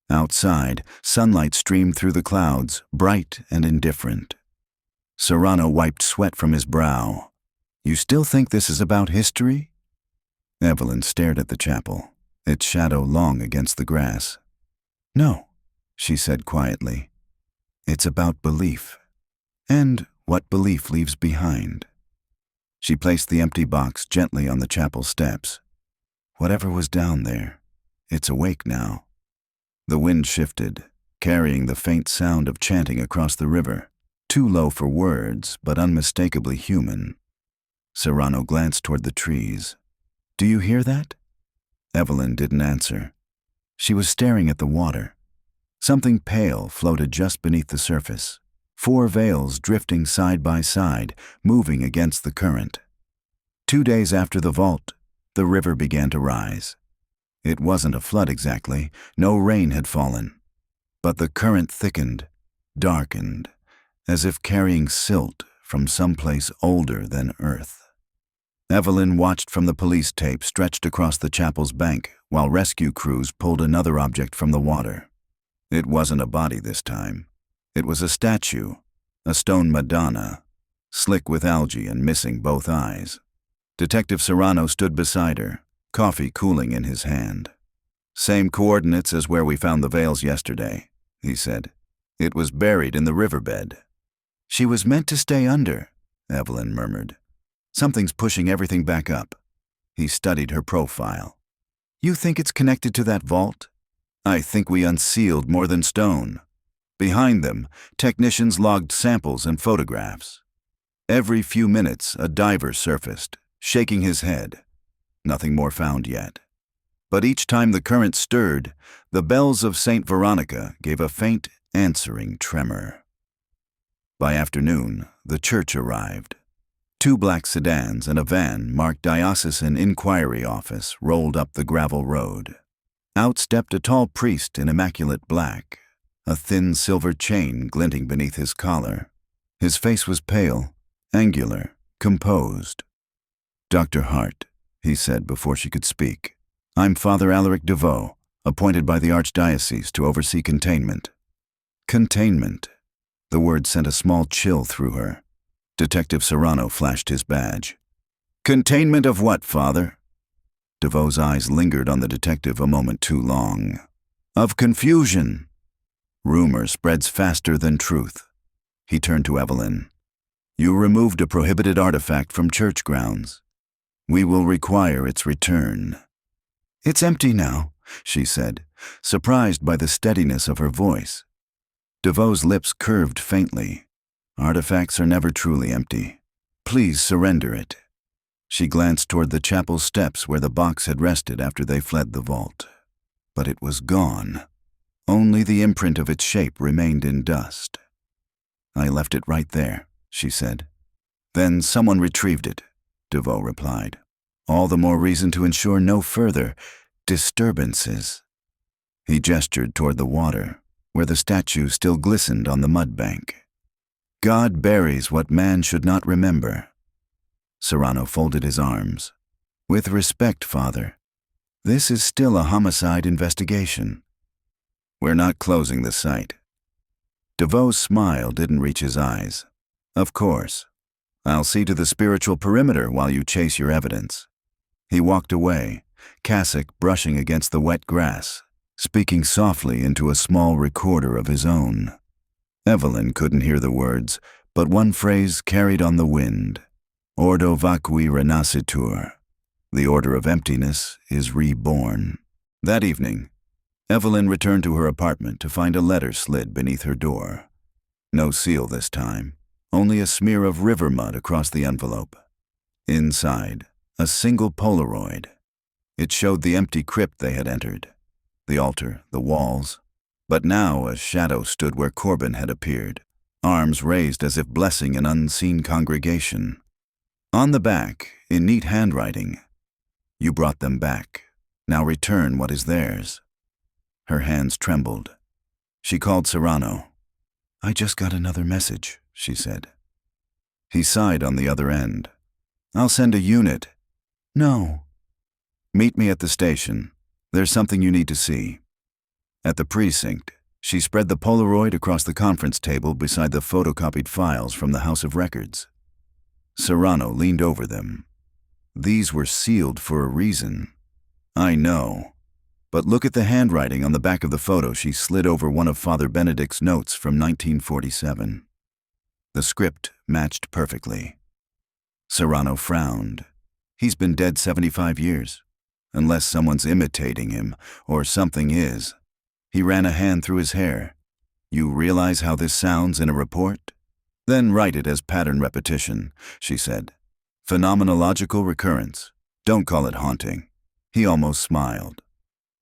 Outside, sunlight streamed through the clouds, bright and indifferent. Serrano wiped sweat from his brow. "You still think this is about history?" Evelyn stared at the chapel, its shadow long against the grass. "No," she said quietly. "It's about belief, and what belief leaves behind." She placed the empty box gently on the chapel steps. "Whatever was down there, it's awake now." The wind shifted, carrying the faint sound of chanting across the river, too low for words, but unmistakably human. Serrano glanced toward the trees. "Do you hear that?" Evelyn didn't answer. She was staring at the water. Something pale floated just beneath the surface. 4 veils drifting side by side, moving against the current. 2 days after the vault, the river began to rise. It wasn't a flood exactly, no rain had fallen. But the current thickened, darkened, as if carrying silt from someplace older than Earth. Evelyn watched from the police tape stretched across the chapel's bank while rescue crews pulled another object from the water. It wasn't a body this time. It was a statue, a stone Madonna, slick with algae and missing both eyes. Detective Serrano stood beside her, coffee cooling in his hand. "Same coordinates as where we found the veils yesterday," he said. "It was buried in the riverbed." "She was meant to stay under," Evelyn murmured. "Something's pushing everything back up." He studied her profile. "You think it's connected to that vault?" "I think we unsealed more than stone." Behind them, technicians logged samples and photographs. Every few minutes, a diver surfaced, shaking his head. Nothing more found yet. But each time the current stirred, the bells of St. Veronica gave a faint, answering tremor. By afternoon, the church arrived. 2 black sedans and a van marked Diocesan Inquiry Office rolled up the gravel road. Out stepped a tall priest in immaculate black, a thin silver chain glinting beneath his collar. His face was pale, angular, composed. "Dr. Hart," he said before she could speak, "I'm Father Alaric DeVoe, appointed by the Archdiocese to oversee containment." Containment. The word sent a small chill through her. Detective Serrano flashed his badge. "Containment of what, Father?" DeVoe's eyes lingered on the detective a moment too long. "Of confusion. Rumor spreads faster than truth." He turned to Evelyn. "You removed a prohibited artifact from church grounds. We will require its return." "It's empty now," she said, surprised by the steadiness of her voice. DeVoe's lips curved faintly. "Artifacts are never truly empty. Please surrender it." She glanced toward the chapel steps where the box had rested after they fled the vault. But it was gone. Only the imprint of its shape remained in dust. "I left it right there," she said. "Then someone retrieved it," DeVoe replied. "All the more reason to ensure no further disturbances." He gestured toward the water, where the statue still glistened on the mud bank. "God buries what man should not remember." Serrano folded his arms. "With respect, Father, this is still a homicide investigation. We're not closing the site." DeVoe's smile didn't reach his eyes. "Of course. I'll see to the spiritual perimeter while you chase your evidence." He walked away, cassock brushing against the wet grass, speaking softly into a small recorder of his own. Evelyn couldn't hear the words, but one phrase carried on the wind. "Ordo vacui renascitur." The order of emptiness is reborn. That evening, Evelyn returned to her apartment to find a letter slid beneath her door. No seal this time, only a smear of river mud across the envelope. Inside, a single Polaroid. It showed the empty crypt they had entered, the altar, the walls. But now a shadow stood where Corbin had appeared, arms raised as if blessing an unseen congregation. On the back, in neat handwriting, "You brought them back. Now return what is theirs." Her hands trembled. She called Serrano. "I just got another message," she said. He sighed on the other end. "I'll send a unit." "No." "Meet me at the station. There's something you need to see." At the precinct, she spread the Polaroid across the conference table beside the photocopied files from the House of Records. Serrano leaned over them. "These were sealed for a reason." "I know. But look at the handwriting on the back of the photo she slid over one of Father Benedict's notes from 1947. The script matched perfectly." Serrano frowned. "He's been dead 75 years. Unless someone's imitating him, or something is." He ran a hand through his hair. "You realize how this sounds in a report? Then write it as pattern repetition," she said. "Phenomenological recurrence. Don't call it haunting." He almost smiled.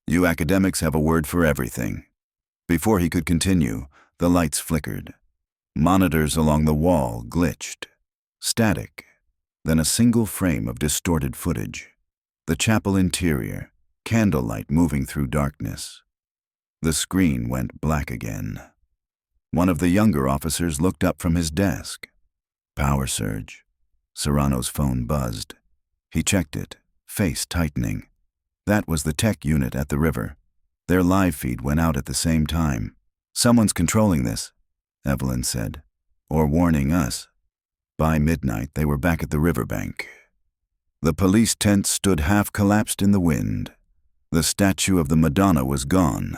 "You academics have a word for everything." Before he could continue, the lights flickered. Monitors along the wall glitched. Static. Then a single frame of distorted footage. The chapel interior, candlelight moving through darkness. The screen went black again. One of the younger officers looked up from his desk. Power surge. Serrano's phone buzzed. He checked it, face tightening. That was the tech unit at the river. Their live feed went out at the same time. "Someone's controlling this," Evelyn said. "Or warning us." By midnight, they were back at the riverbank. The police tent stood half-collapsed in the wind. The statue of the Madonna was gone.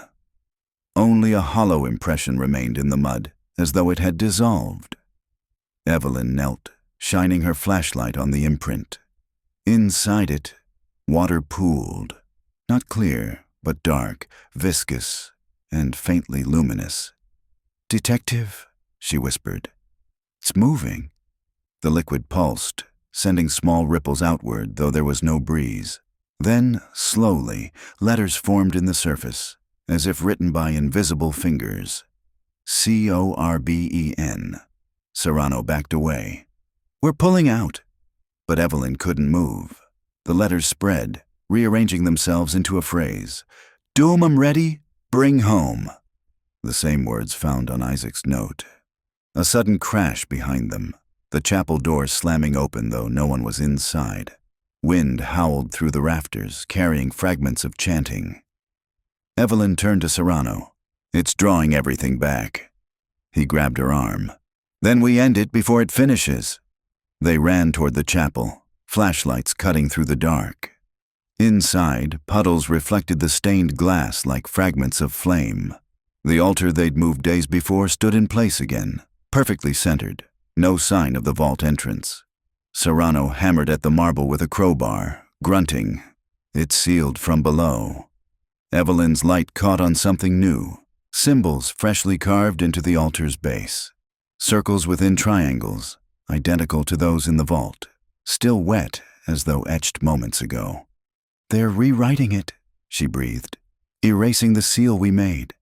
Only a hollow impression remained in the mud, as though it had dissolved. Evelyn knelt, shining her flashlight on the imprint. Inside it, water pooled, not clear, but dark, viscous, and faintly luminous. "Detective," she whispered. "It's moving." The liquid pulsed, sending small ripples outward, though there was no breeze. Then, slowly, letters formed in the surface, as if written by invisible fingers. CORBEN. Serrano backed away. "We're pulling out." But Evelyn couldn't move. The letters spread, rearranging themselves into a phrase. "Doom 'em ready, bring home." The same words found on Isaac's note. A sudden crash behind them, the chapel door slamming open though no one was inside. Wind howled through the rafters, carrying fragments of chanting. Evelyn turned to Serrano. "It's drawing everything back." He grabbed her arm. "Then we end it before it finishes." They ran toward the chapel, flashlights cutting through the dark. Inside, puddles reflected the stained glass like fragments of flame. The altar they'd moved days before stood in place again, perfectly centered, no sign of the vault entrance. Serrano hammered at the marble with a crowbar, grunting. It sealed from below. Evelyn's light caught on something new, symbols freshly carved into the altar's base. Circles within triangles, identical to those in the vault, still wet as though etched moments ago. "They're rewriting it," she breathed, "erasing the seal we made."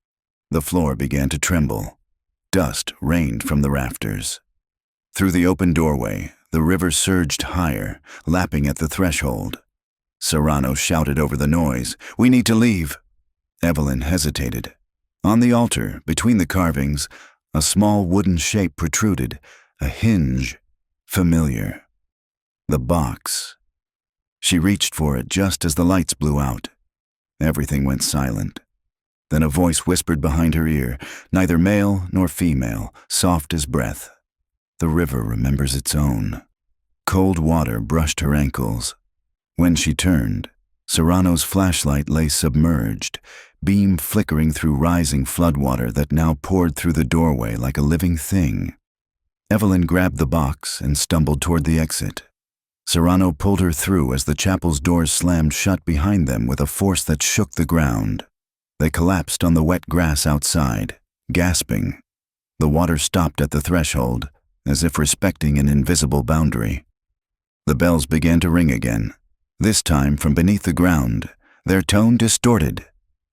The floor began to tremble. Dust rained from the rafters. Through the open doorway, the river surged higher, lapping at the threshold. Serrano shouted over the noise, "We need to leave." Evelyn hesitated. On the altar, between the carvings, a small wooden shape protruded, a hinge, familiar. The box. She reached for it just as the lights blew out. Everything went silent. Then a voice whispered behind her ear, neither male nor female, soft as breath. "The river remembers its own." Cold water brushed her ankles. When she turned, Serrano's flashlight lay submerged, beam flickering through rising floodwater that now poured through the doorway like a living thing. Evelyn grabbed the box and stumbled toward the exit. Serrano pulled her through as the chapel's doors slammed shut behind them with a force that shook the ground. They collapsed on the wet grass outside, gasping. The water stopped at the threshold, as if respecting an invisible boundary. The bells began to ring again, this time from beneath the ground, their tone distorted,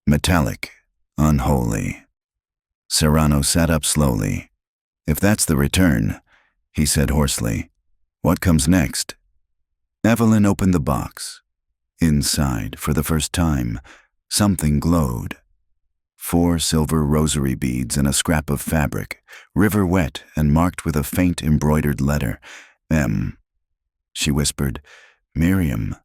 metallic, unholy. Serrano sat up slowly. "If that's the return," he said hoarsely, "what comes next?" Evelyn opened the box. Inside, for the first time, something glowed. 4 silver rosary beads and a scrap of fabric, river wet and marked with a faint embroidered letter, M. She whispered, "Miriam."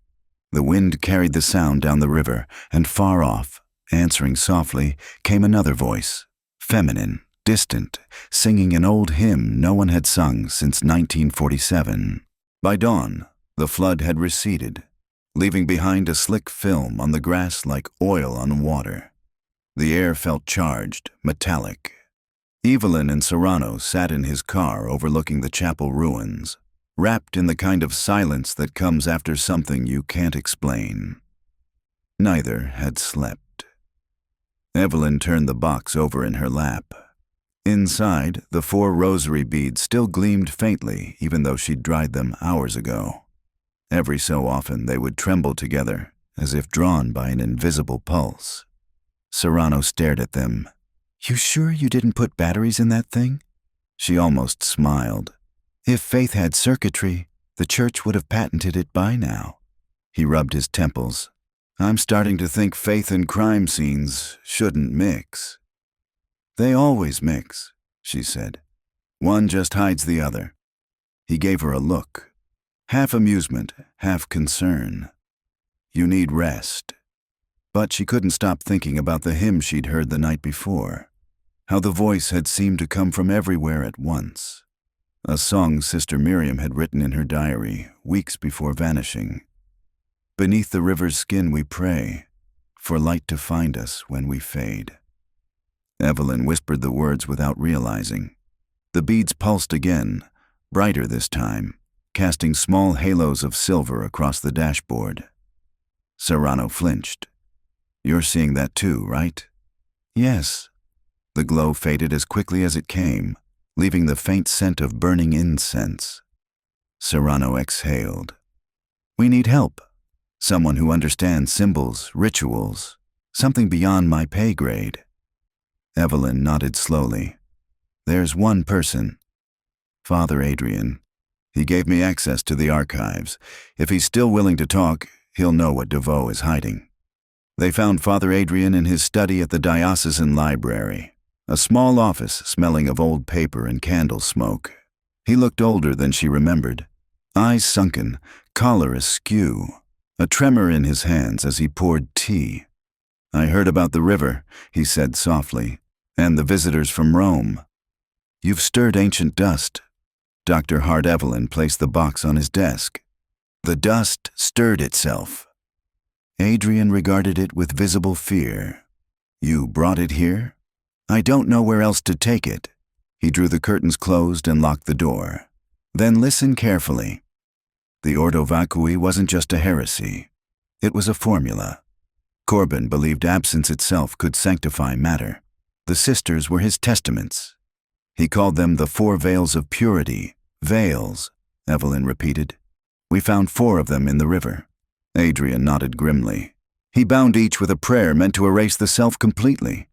The wind carried the sound down the river, and far off, answering softly, came another voice, feminine, distant, singing an old hymn no one had sung since 1947. By dawn, the flood had receded, leaving behind a slick film on the grass like oil on water. The air felt charged, metallic. Evelyn and Serrano sat in his car overlooking the chapel ruins, wrapped in the kind of silence that comes after something you can't explain. Neither had slept. Evelyn turned the box over in her lap. Inside, the 4 rosary beads still gleamed faintly, even though she'd dried them hours ago. Every so often they would tremble together, as if drawn by an invisible pulse. Serrano stared at them. "You sure you didn't put batteries in that thing?" She almost smiled. "If faith had circuitry, the church would have patented it by now." He rubbed his temples. "I'm starting to think faith and crime scenes shouldn't mix." "They always mix," she said. "One just hides the other." He gave her a look, half amusement, half concern. "You need rest." But she couldn't stop thinking about the hymn she'd heard the night before, how the voice had seemed to come from everywhere at once. A song Sister Miriam had written in her diary weeks before vanishing. "Beneath the river's skin we pray, for light to find us when we fade." Evelyn whispered the words without realizing. The beads pulsed again, brighter this time, casting small halos of silver across the dashboard. Serrano flinched. "You're seeing that too, right?" "Yes." The glow faded as quickly as it came, leaving the faint scent of burning incense. Serrano exhaled. "We need help. Someone who understands symbols, rituals, something beyond my pay grade." Evelyn nodded slowly. "There's one person." Father Adrian. He gave me access to the archives. If he's still willing to talk, he'll know what DeVoe is hiding. They found Father Adrian in his study at the diocesan library, a small office smelling of old paper and candle smoke. He looked older than she remembered, eyes sunken, collar askew, a tremor in his hands as he poured tea. "I heard about the river," he said softly, "and the visitors from Rome. You've stirred ancient dust." Dr. Hart Evelyn placed the box on his desk. The dust stirred itself. Adrian regarded it with visible fear. "You brought it here? I don't know where else to take it." He drew the curtains closed and locked the door. "Then listen carefully. The Ordo Vacui wasn't just a heresy. It was a formula. Corbin believed absence itself could sanctify matter. The sisters were his testaments. He called them the 4 veils of purity." "Veils," Evelyn repeated. "We found 4 of them in the river." Adrian nodded grimly. "He bound each with a prayer meant to erase the self completely.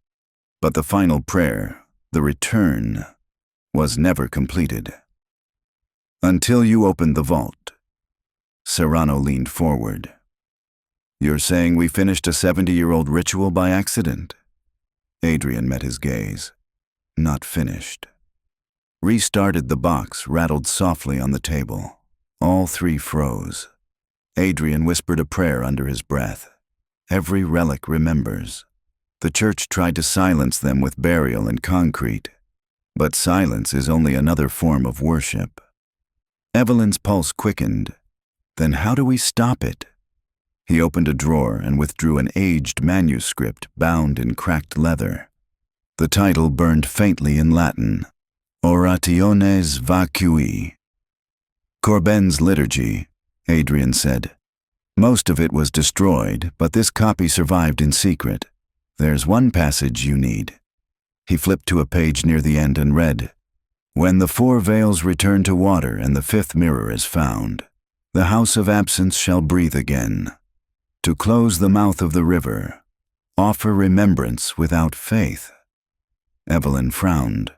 But the final prayer, the return, was never completed. Until you opened the vault." Serrano leaned forward. "You're saying we finished a 70-year-old ritual by accident?" Adrian met his gaze. "Not finished." Restarted the box, rattled softly on the table. All 3 froze. Adrian whispered a prayer under his breath. "Every relic remembers. The church tried to silence them with burial and concrete. But silence is only another form of worship." Evelyn's pulse quickened. "Then how do we stop it?" He opened a drawer and withdrew an aged manuscript bound in cracked leather. The title burned faintly in Latin, Orationes Vacui. "Corbin's liturgy," Adrian said. "Most of it was destroyed, but this copy survived in secret. There's one passage you need." He flipped to a page near the end and read, "When the 4 veils return to water and the 5th mirror is found, the house of absence shall breathe again. To close the mouth of the river, offer remembrance without faith." Evelyn frowned.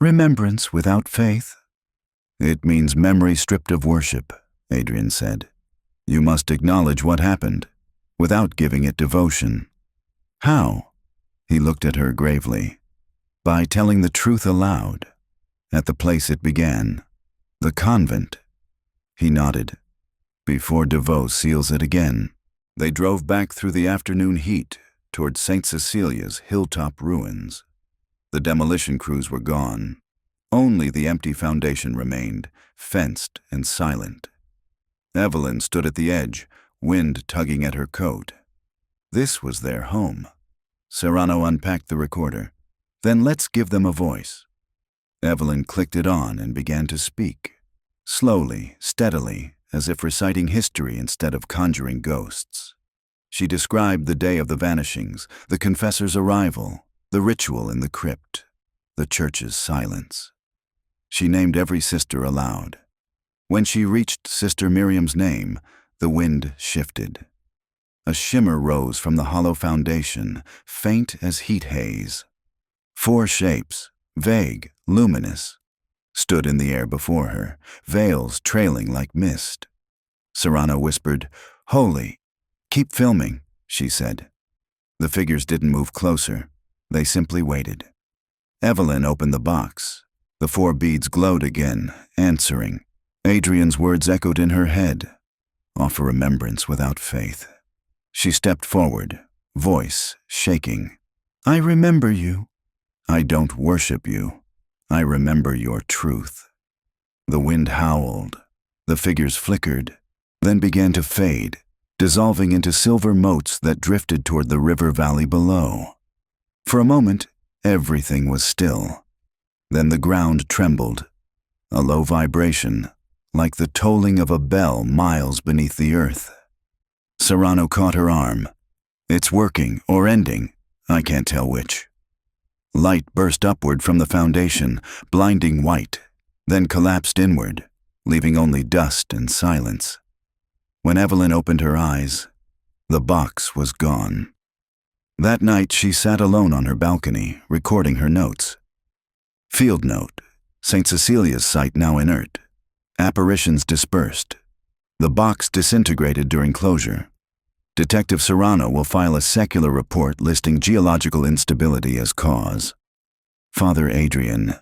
"Remembrance without faith?" "It means memory stripped of worship," Adrian said. "You must acknowledge what happened, without giving it devotion." "How?" He looked at her gravely. "By telling the truth aloud, at the place it began, the convent." He nodded. "Before DeVoe seals it again." They drove back through the afternoon heat toward Saint Cecilia's hilltop ruins. The demolition crews were gone. Only the empty foundation remained, fenced and silent. Evelyn stood at the edge, wind tugging at her coat. This was their home. Serrano unpacked the recorder. "Then let's give them a voice." Evelyn clicked it on and began to speak. Slowly, steadily, as if reciting history instead of conjuring ghosts. She described the day of the vanishings, the confessor's arrival, the ritual in the crypt, the church's silence. She named every sister aloud. When she reached Sister Miriam's name, the wind shifted. A shimmer rose from the hollow foundation, faint as heat haze. 4 shapes, vague, luminous, stood in the air before her, veils trailing like mist. Serrano whispered, "Holy." "Keep filming," she said. The figures didn't move closer. They simply waited. Evelyn opened the box. The 4 beads glowed again, answering. Adrian's words echoed in her head. "Offer remembrance without faith." She stepped forward, voice shaking. "I remember you." "I don't worship you. I remember your truth." The wind howled. The figures flickered, then began to fade, dissolving into silver motes that drifted toward the river valley below. For a moment, everything was still. Then the ground trembled, a low vibration, like the tolling of a bell miles beneath the earth. Serrano caught her arm. "It's working, or ending. I can't tell which." Light burst upward from the foundation, blinding white, then collapsed inward, leaving only dust and silence. When Evelyn opened her eyes, the box was gone. That night she sat alone on her balcony, recording her notes. Field note: Saint Cecilia's site now inert. Apparitions dispersed. The box disintegrated during closure. Detective Serrano will file a secular report listing geological instability as cause. Father Adrian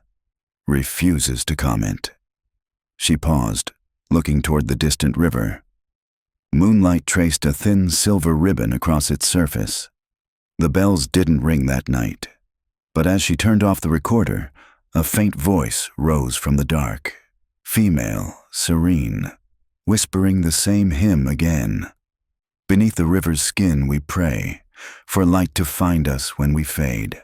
refuses to comment. She paused, looking toward the distant river. Moonlight traced a thin silver ribbon across its surface. The bells didn't ring that night, but as she turned off the recorder, a faint voice rose from the dark, female, serene, whispering the same hymn again. Beneath the river's skin we pray, for light to find us when we fade.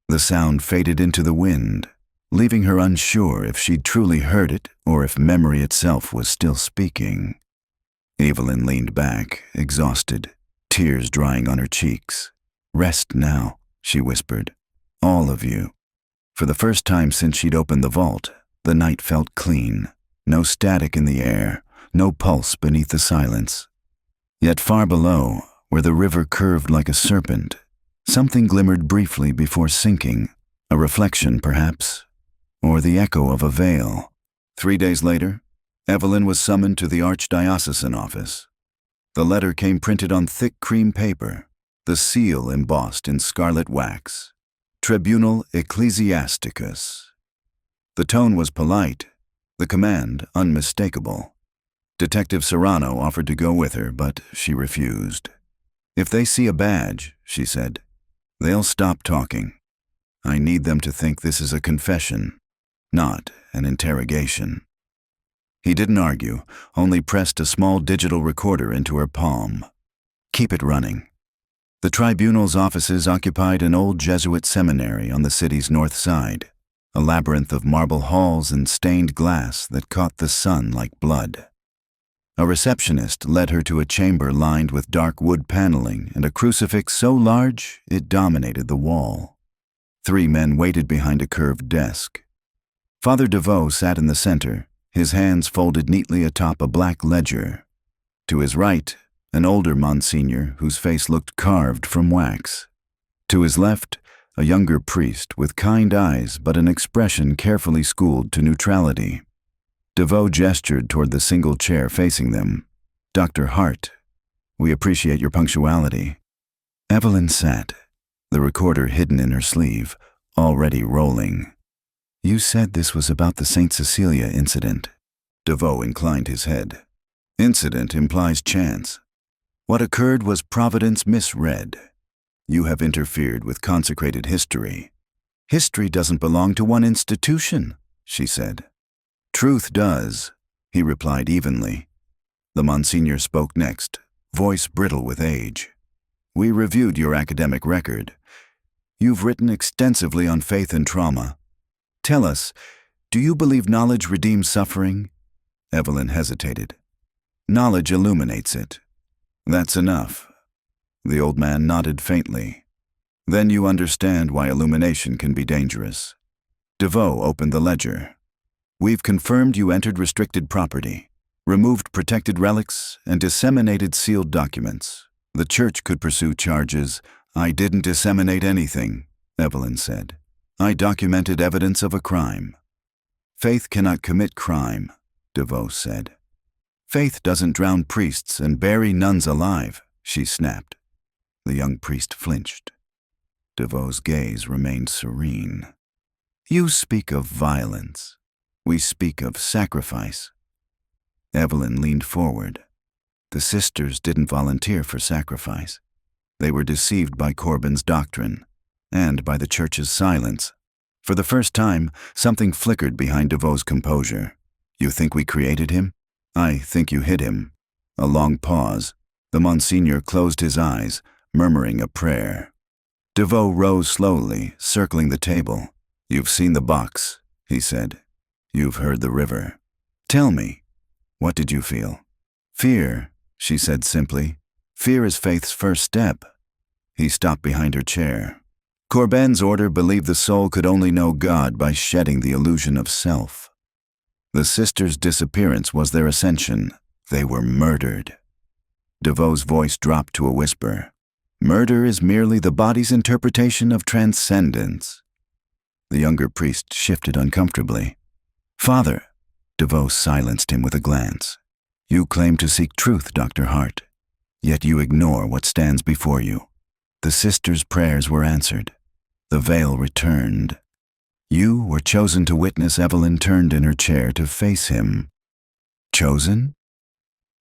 The sound faded into the wind, leaving her unsure if she'd truly heard it or if memory itself was still speaking. Evelyn leaned back, exhausted, tears drying on her cheeks. "Rest now," she whispered. "All of you." For the first time since she'd opened the vault, the night felt clean. No static in the air, no pulse beneath the silence. Yet far below, where the river curved like a serpent, something glimmered briefly before sinking, a reflection perhaps, or the echo of a veil. 3 days later, Evelyn was summoned to the archdiocesan office. The letter came printed on thick cream paper, the seal embossed in scarlet wax. Tribunal Ecclesiasticus. The tone was polite, the command unmistakable. Detective Serrano offered to go with her, but she refused. "If they see a badge," she said, "they'll stop talking. I need them to think this is a confession, not an interrogation." He didn't argue, only pressed a small digital recorder into her palm. "Keep it running." The Tribunal's offices occupied an old Jesuit seminary on the city's north side, a labyrinth of marble halls and stained glass that caught the sun like blood. A receptionist led her to a chamber lined with dark wood paneling and a crucifix so large it dominated the wall. 3 men waited behind a curved desk. Father Devoe sat in the center, his hands folded neatly atop a black ledger. To his right, an older Monsignor whose face looked carved from wax. To his left, a younger priest with kind eyes but an expression carefully schooled to neutrality. Devoe gestured toward the single chair facing them. "Dr. Hart, we appreciate your punctuality." Evelyn sat, the recorder hidden in her sleeve, already rolling. "You said this was about the Saint Cecilia incident." Devoe inclined his head. "Incident implies chance. What occurred was Providence misread. You have interfered with consecrated history." "History doesn't belong to one institution," she said. "Truth does," he replied evenly. The Monsignor spoke next, voice brittle with age. "We reviewed your academic record. You've written extensively on faith and trauma. Tell us, do you believe knowledge redeems suffering?" Evelyn hesitated. "Knowledge illuminates it." "That's enough." The old man nodded faintly. "Then you understand why illumination can be dangerous." Devoe opened the ledger. "We've confirmed you entered restricted property, removed protected relics, and disseminated sealed documents. The church could pursue charges." "I didn't disseminate anything," Evelyn said. "I documented evidence of a crime." "Faith cannot commit crime," Devoe said. "Faith doesn't drown priests and bury nuns alive," she snapped. The young priest flinched. Devoe's gaze remained serene. "You speak of violence. We speak of sacrifice." Evelyn leaned forward. The sisters didn't volunteer for sacrifice. They were deceived by Corbin's doctrine, and by the church's silence. For the first time, something flickered behind Devoe's composure. "You think we created him? I think you hid him." A long pause. The Monsignor closed his eyes, murmuring a prayer. Devoe rose slowly, circling the table. "You've seen the box," he said. "You've heard the river. Tell me, what did you feel?" "Fear," she said simply. "Fear is faith's first step." He stopped behind her chair. Corbin's order believed the soul could only know God by shedding the illusion of self. The sisters' disappearance was their ascension. They were murdered. Devoe's voice dropped to a whisper. "Murder is merely the body's interpretation of transcendence." The younger priest shifted uncomfortably. "Father," DeVoe silenced him with a glance. "You claim to seek truth, Dr. Hart, yet you ignore what stands before you." The sister's prayers were answered. The veil returned. You were chosen to witness. Evelyn turned in her chair to face him. Chosen?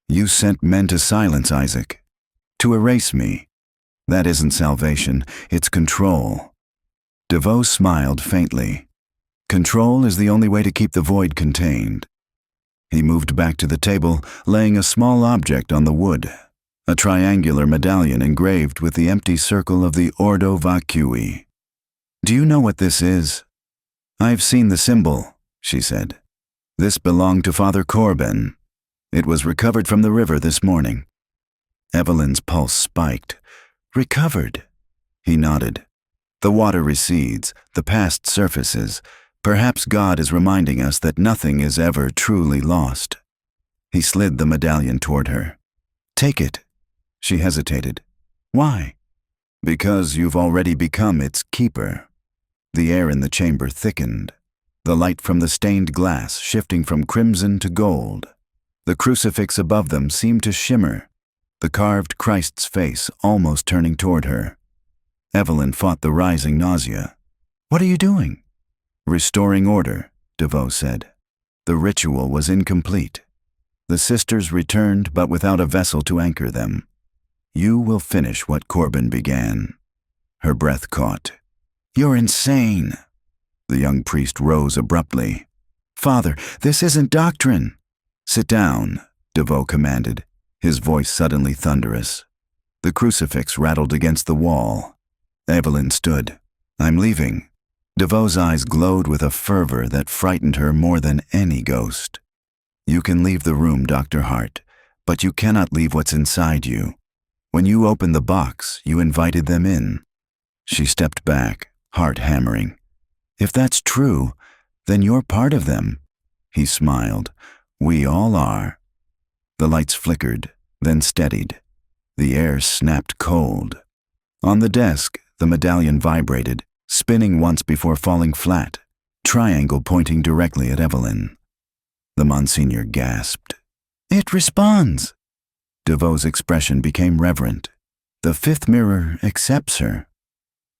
You sent men to silence Isaac, to erase me. That isn't salvation, it's control. DeVoe smiled faintly. Control is the only way to keep the void contained. He moved back to the table, laying a small object on the wood, a triangular medallion engraved with the empty circle of the Ordo Vacui. "Do you know what this is?" "I've seen the symbol," she said. "This belonged to Father Corben. It was recovered from the river this morning." Evelyn's pulse spiked. "Recovered?" He nodded. "The water recedes, the past surfaces. Perhaps God is reminding us that nothing is ever truly lost." He slid the medallion toward her. "Take it." She hesitated. "Why?" "Because you've already become its keeper." The air in the chamber thickened, the light from the stained glass shifting from crimson to gold. The crucifix above them seemed to shimmer, the carved Christ's face almost turning toward her. Evelyn fought the rising nausea. "What are you doing?" "Restoring order," DeVoe said. The ritual was incomplete. The sisters returned, but without a vessel to anchor them. "You will finish what Corben began." Her breath caught. "You're insane." The young priest rose abruptly. "Father, this isn't doctrine." "Sit down," DeVoe commanded, his voice suddenly thunderous. The crucifix rattled against the wall. Evelyn stood. "I'm leaving." DeVoe's eyes glowed with a fervor that frightened her more than any ghost. "You can leave the room, Dr. Hart, but you cannot leave what's inside you. When you opened the box, you invited them in." She stepped back, heart hammering. "If that's true, then you're part of them." He smiled. "We all are." The lights flickered, then steadied. The air snapped cold. On the desk, the medallion vibrated, spinning once before falling flat, triangle pointing directly at Evelyn. The Monsignor gasped. "It responds!" DeVoe's expression became reverent. "The fifth mirror accepts her."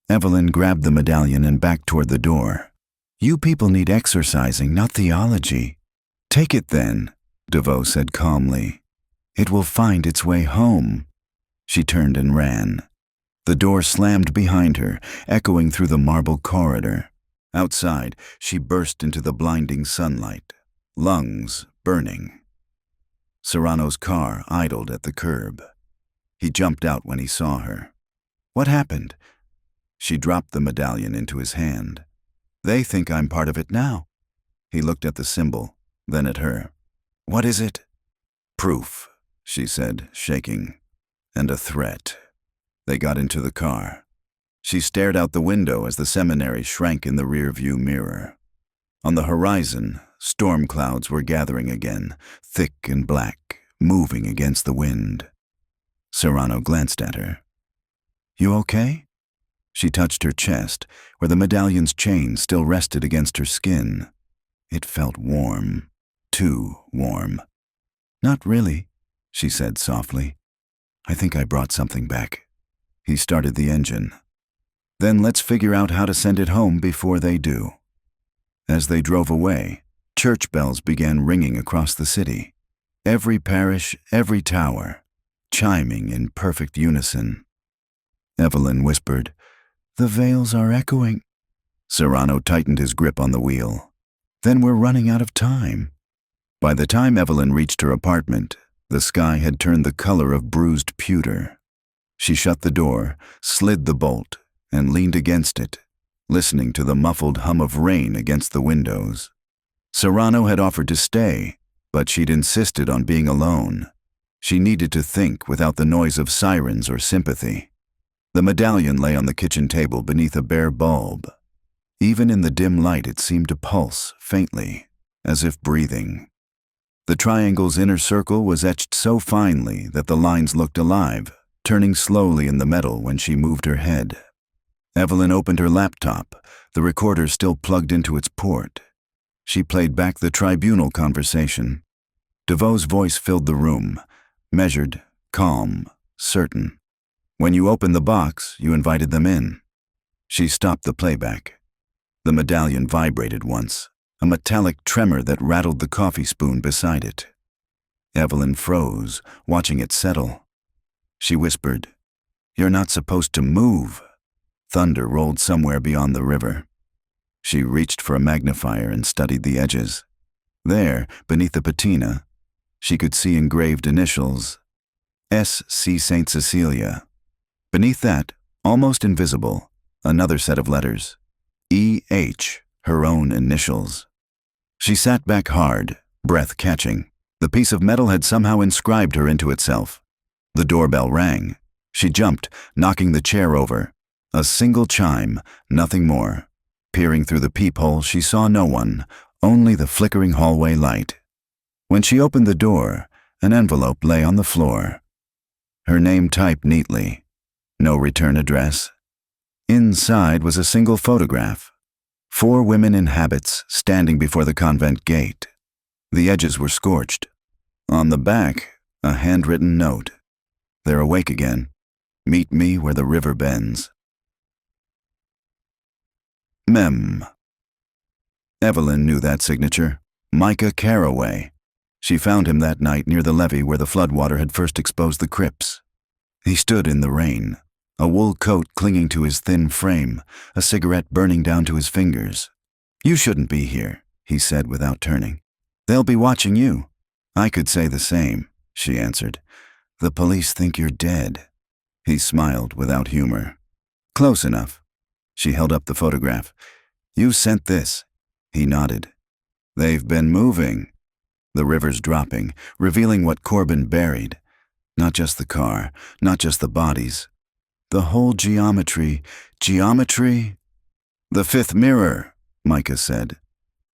Evelyn grabbed the medallion and backed toward the door. "You people need exorcising, not theology." "Take it then," DeVoe said calmly. "It will find its way home." She turned and ran. The door slammed behind her, echoing through the marble corridor. Outside, she burst into the blinding sunlight, lungs burning. Serrano's car idled at the curb. He jumped out when he saw her. "What happened?" She dropped the medallion into his hand. "They think I'm part of it now." He looked at the symbol, then at her. "What is it?" "Proof," she said, shaking. "And a threat." They got into the car. She stared out the window as the seminary shrank in the rear-view mirror. On the horizon, storm clouds were gathering again, thick and black, moving against the wind. Serrano glanced at her. "You okay?" She touched her chest, where the medallion's chain still rested against her skin. It felt warm, too warm. "Not really," she said softly. "I think I brought something back." He started the engine. "Then let's figure out how to send it home before they do." As they drove away, church bells began ringing across the city. Every parish, every tower, chiming in perfect unison. Evelyn whispered, "The veils are echoing." Serrano tightened his grip on the wheel. "Then we're running out of time." By the time Evelyn reached her apartment, the sky had turned the color of bruised pewter. She shut the door, slid the bolt, and leaned against it, listening to the muffled hum of rain against the windows. Serrano had offered to stay, but she'd insisted on being alone. She needed to think without the noise of sirens or sympathy. The medallion lay on the kitchen table beneath a bare bulb. Even in the dim light it seemed to pulse faintly, as if breathing. The triangle's inner circle was etched so finely that the lines looked alive, turning slowly in the metal when she moved her head. Evelyn opened her laptop, the recorder still plugged into its port. She played back the Tribunal conversation. DeVoe's voice filled the room, measured, calm, certain. When you opened the box, you invited them in. She stopped the playback. The medallion vibrated once, a metallic tremor that rattled the coffee spoon beside it. Evelyn froze, watching it settle. She whispered, "You're not supposed to move." Thunder rolled somewhere beyond the river. She reached for a magnifier and studied the edges. There, beneath the patina, she could see engraved initials, S.C. Saint Cecilia. Beneath that, almost invisible, another set of letters, E.H., her own initials. She sat back hard, breath catching. The piece of metal had somehow inscribed her into itself. The doorbell rang. She jumped, knocking the chair over. A single chime, nothing more. Peering through the peephole, she saw no one, only the flickering hallway light. When she opened the door, an envelope lay on the floor. Her name typed neatly. No return address. Inside was a single photograph. 4 women in habits standing before the convent gate. The edges were scorched. On the back, a handwritten note. "They're awake again. Meet me where the river bends." Mem. Evelyn knew that signature. Micah Carraway. She found him that night near the levee where the floodwater had first exposed the crypts. He stood in the rain, a wool coat clinging to his thin frame, a cigarette burning down to his fingers. "You shouldn't be here," he said without turning. "They'll be watching you." "I could say the same," she answered. "The police think you're dead." He smiled without humor. "Close enough." She held up the photograph. "You sent this." He nodded. "They've been moving." The river's dropping, revealing what Corbin buried. Not just the car, not just the bodies. The whole geometry. Geometry? "The fifth mirror," Micah said.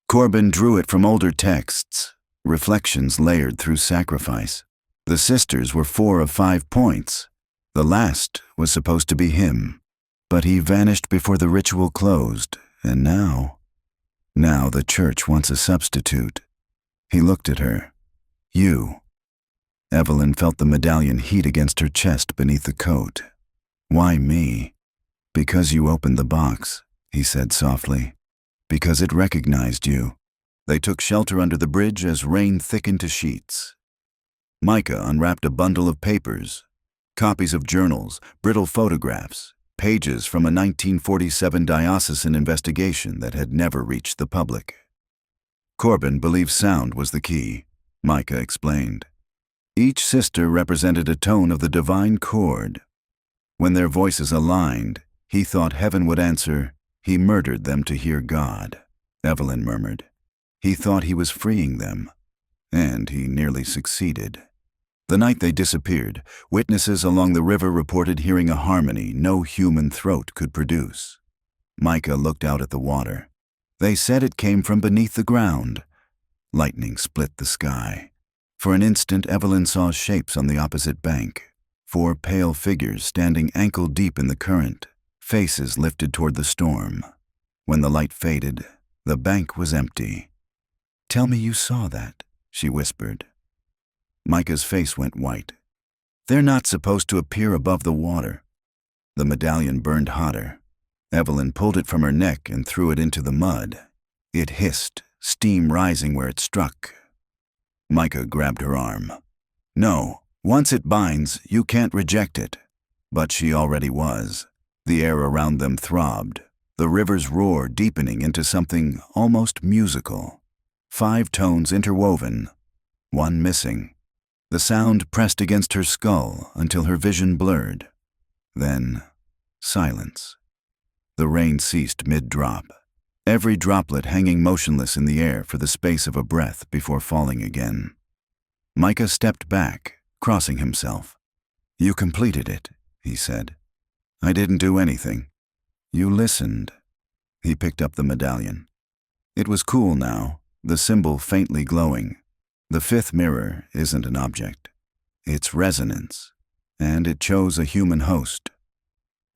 Corbin drew it from older texts, reflections layered through sacrifice. The sisters were 4 of 5 points. The last was supposed to be him. But he vanished before the ritual closed, and now the church wants a substitute. He looked at her. "You." Evelyn felt the medallion heat against her chest beneath the coat. "Why me?" "Because you opened the box," he said softly. "Because it recognized you." They took shelter under the bridge as rain thickened to sheets. Micah unwrapped a bundle of papers, copies of journals, brittle photographs, pages from a 1947 diocesan investigation that had never reached the public. Corbin believed sound was the key, Micah explained. Each sister represented a tone of the divine chord. When their voices aligned, he thought heaven would answer, "He murdered them to hear God," Evelyn murmured. He thought he was freeing them, and he nearly succeeded. The night they disappeared, witnesses along the river reported hearing a harmony no human throat could produce. Micah looked out at the water. They said it came from beneath the ground. Lightning split the sky. For an instant, Evelyn saw shapes on the opposite bank. 4 pale figures standing ankle-deep in the current, faces lifted toward the storm. When the light faded, the bank was empty. "Tell me you saw that," she whispered. Micah's face went white. "They're not supposed to appear above the water." The medallion burned hotter. Evelyn pulled it from her neck and threw it into the mud. It hissed, steam rising where it struck. Micah grabbed her arm. "No, once it binds, you can't reject it." But she already was. The air around them throbbed, the river's roar deepening into something almost musical. 5 tones interwoven, 1 missing. The sound pressed against her skull until her vision blurred. Then, silence. The rain ceased mid-drop, every droplet hanging motionless in the air for the space of a breath before falling again. Micah stepped back, crossing himself. "You completed it," he said. "I didn't do anything. You listened." He picked up the medallion. It was cool now, the symbol faintly glowing. The 5th mirror isn't an object. It's resonance, and it chose a human host.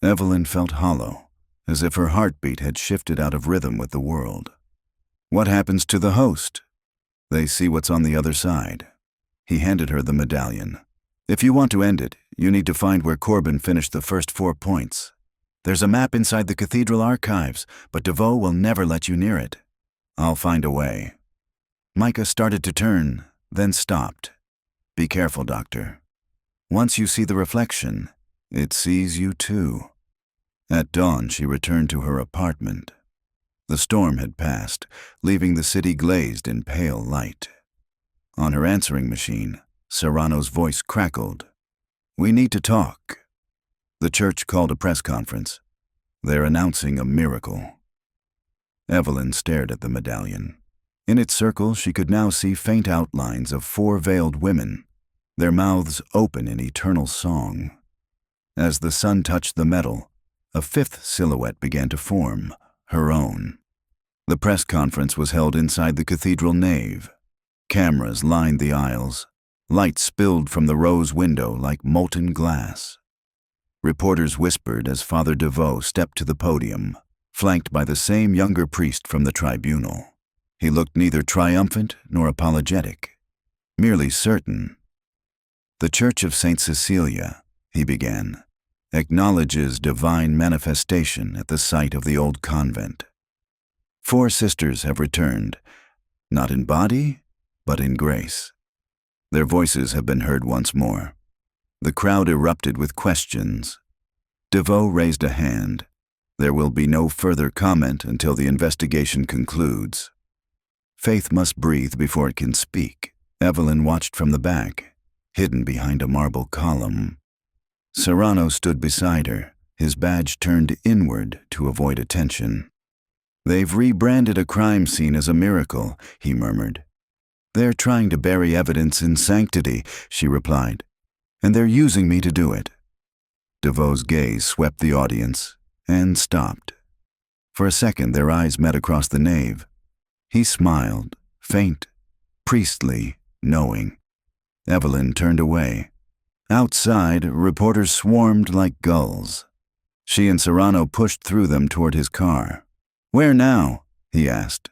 Evelyn felt hollow. as if her heartbeat had shifted out of rhythm with the world. What happens to the host? They see what's on the other side. He handed her the medallion. If you want to end it, you need to find where Corbin finished the first 4 points. There's a map inside the cathedral archives, but DeVoe will never let you near it. I'll find a way. Micah started to turn, then stopped. Be careful, Doctor. Once you see the reflection, it sees you too. At dawn, she returned to her apartment. The storm had passed, leaving the city glazed in pale light. On her answering machine, Serrano's voice crackled. We need to talk. The church called a press conference. They're announcing a miracle. Evelyn stared at the medallion. In its circle, she could now see faint outlines of 4 veiled women, their mouths open in eternal song. As the sun touched the metal, a 5th silhouette began to form, her own. The press conference was held inside the cathedral nave. Cameras lined the aisles. Light spilled from the rose window like molten glass. Reporters whispered as Father DeVoe stepped to the podium, flanked by the same younger priest from the tribunal. He looked neither triumphant nor apologetic, merely certain. The Church of Saint Cecilia, he began, acknowledges divine manifestation at the site of the old convent. 4 sisters have returned, not in body, but in grace. Their voices have been heard once more. The crowd erupted with questions. DeVoe raised a hand. There will be no further comment until the investigation concludes. Faith must breathe before it can speak. Evelyn watched from the back, hidden behind a marble column. Serrano stood beside her, his badge turned inward to avoid attention. They've rebranded a crime scene as a miracle, he murmured. They're trying to bury evidence in sanctity, she replied, and they're using me to do it. DeVoe's gaze swept the audience and stopped. For a second, their eyes met across the nave. He smiled, faint, priestly, knowing. Evelyn turned away. Outside, reporters swarmed like gulls. She and Serrano pushed through them toward his car. Where now? He asked.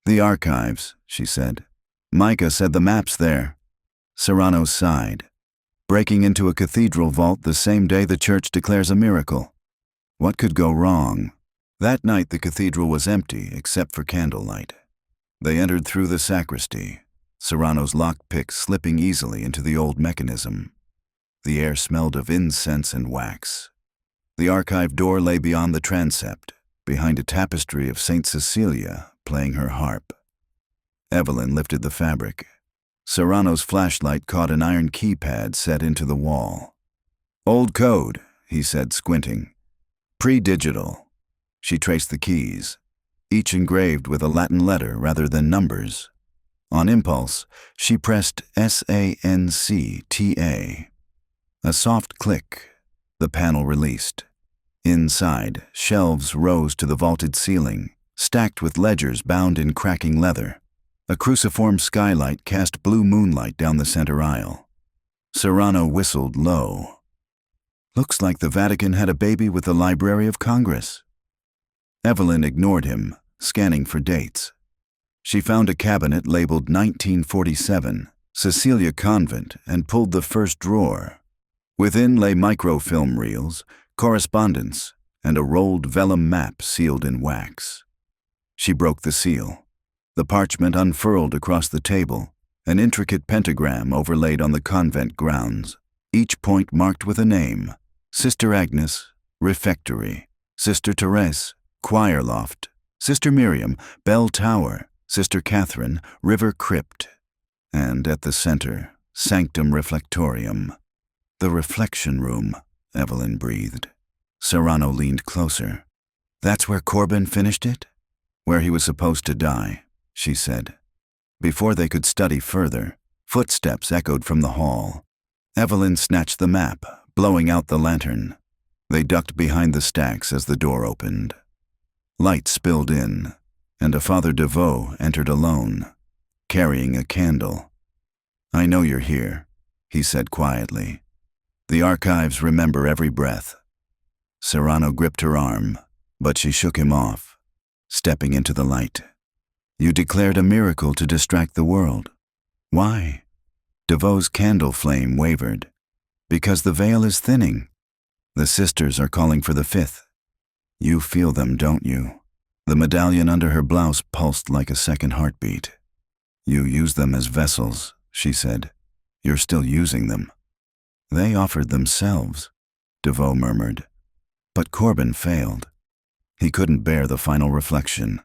The archives, she said. Micah said the map's there. Serrano sighed. Breaking into a cathedral vault the same day the church declares a miracle. What could go wrong? That night the cathedral was empty except for candlelight. They entered through the sacristy, Serrano's lockpick slipping easily into the old mechanism. The air smelled of incense and wax. The archive door lay beyond the transept, behind a tapestry of Saint Cecilia playing her harp. Evelyn lifted the fabric. Serrano's flashlight caught an iron keypad set into the wall. Old code, he said, squinting. Pre-digital. She traced the keys, each engraved with a Latin letter rather than numbers. On impulse, she pressed SANCTA. A soft click. The panel released. Inside, shelves rose to the vaulted ceiling, stacked with ledgers bound in cracking leather. A cruciform skylight cast blue moonlight down the center aisle. Serrano whistled low. Looks like the Vatican had a baby with the Library of Congress. Evelyn ignored him, scanning for dates. She found a cabinet labeled 1947, Cecilia Convent, and pulled the first drawer. Within lay microfilm reels, correspondence, and a rolled vellum map sealed in wax. She broke the seal. The parchment unfurled across the table, an intricate pentagram overlaid on the convent grounds, each point marked with a name: Sister Agnes, Refectory; Sister Therese, Choir Loft; Sister Miriam, Bell Tower; Sister Catherine, River Crypt; and at the center, Sanctum Reflectorium. The reflection room, Evelyn breathed. Serrano leaned closer. That's where Corbin finished it? Where he was supposed to die, she said. Before they could study further, footsteps echoed from the hall. Evelyn snatched the map, blowing out the lantern. They ducked behind the stacks as the door opened. Light spilled in, and a Father DeVoe entered alone, carrying a candle. I know you're here, he said quietly. The archives remember every breath. Serrano gripped her arm. But she shook him off, stepping into the light. You declared a miracle to distract the world. Why? DeVoe's candle flame wavered. Because the veil is thinning. The sisters are calling for the fifth. You feel them, don't you? The medallion under her blouse pulsed like a second heartbeat. You use them as vessels, she said. You're still using them. They offered themselves, DeVoe murmured. But Corbin failed. He couldn't bear the final reflection.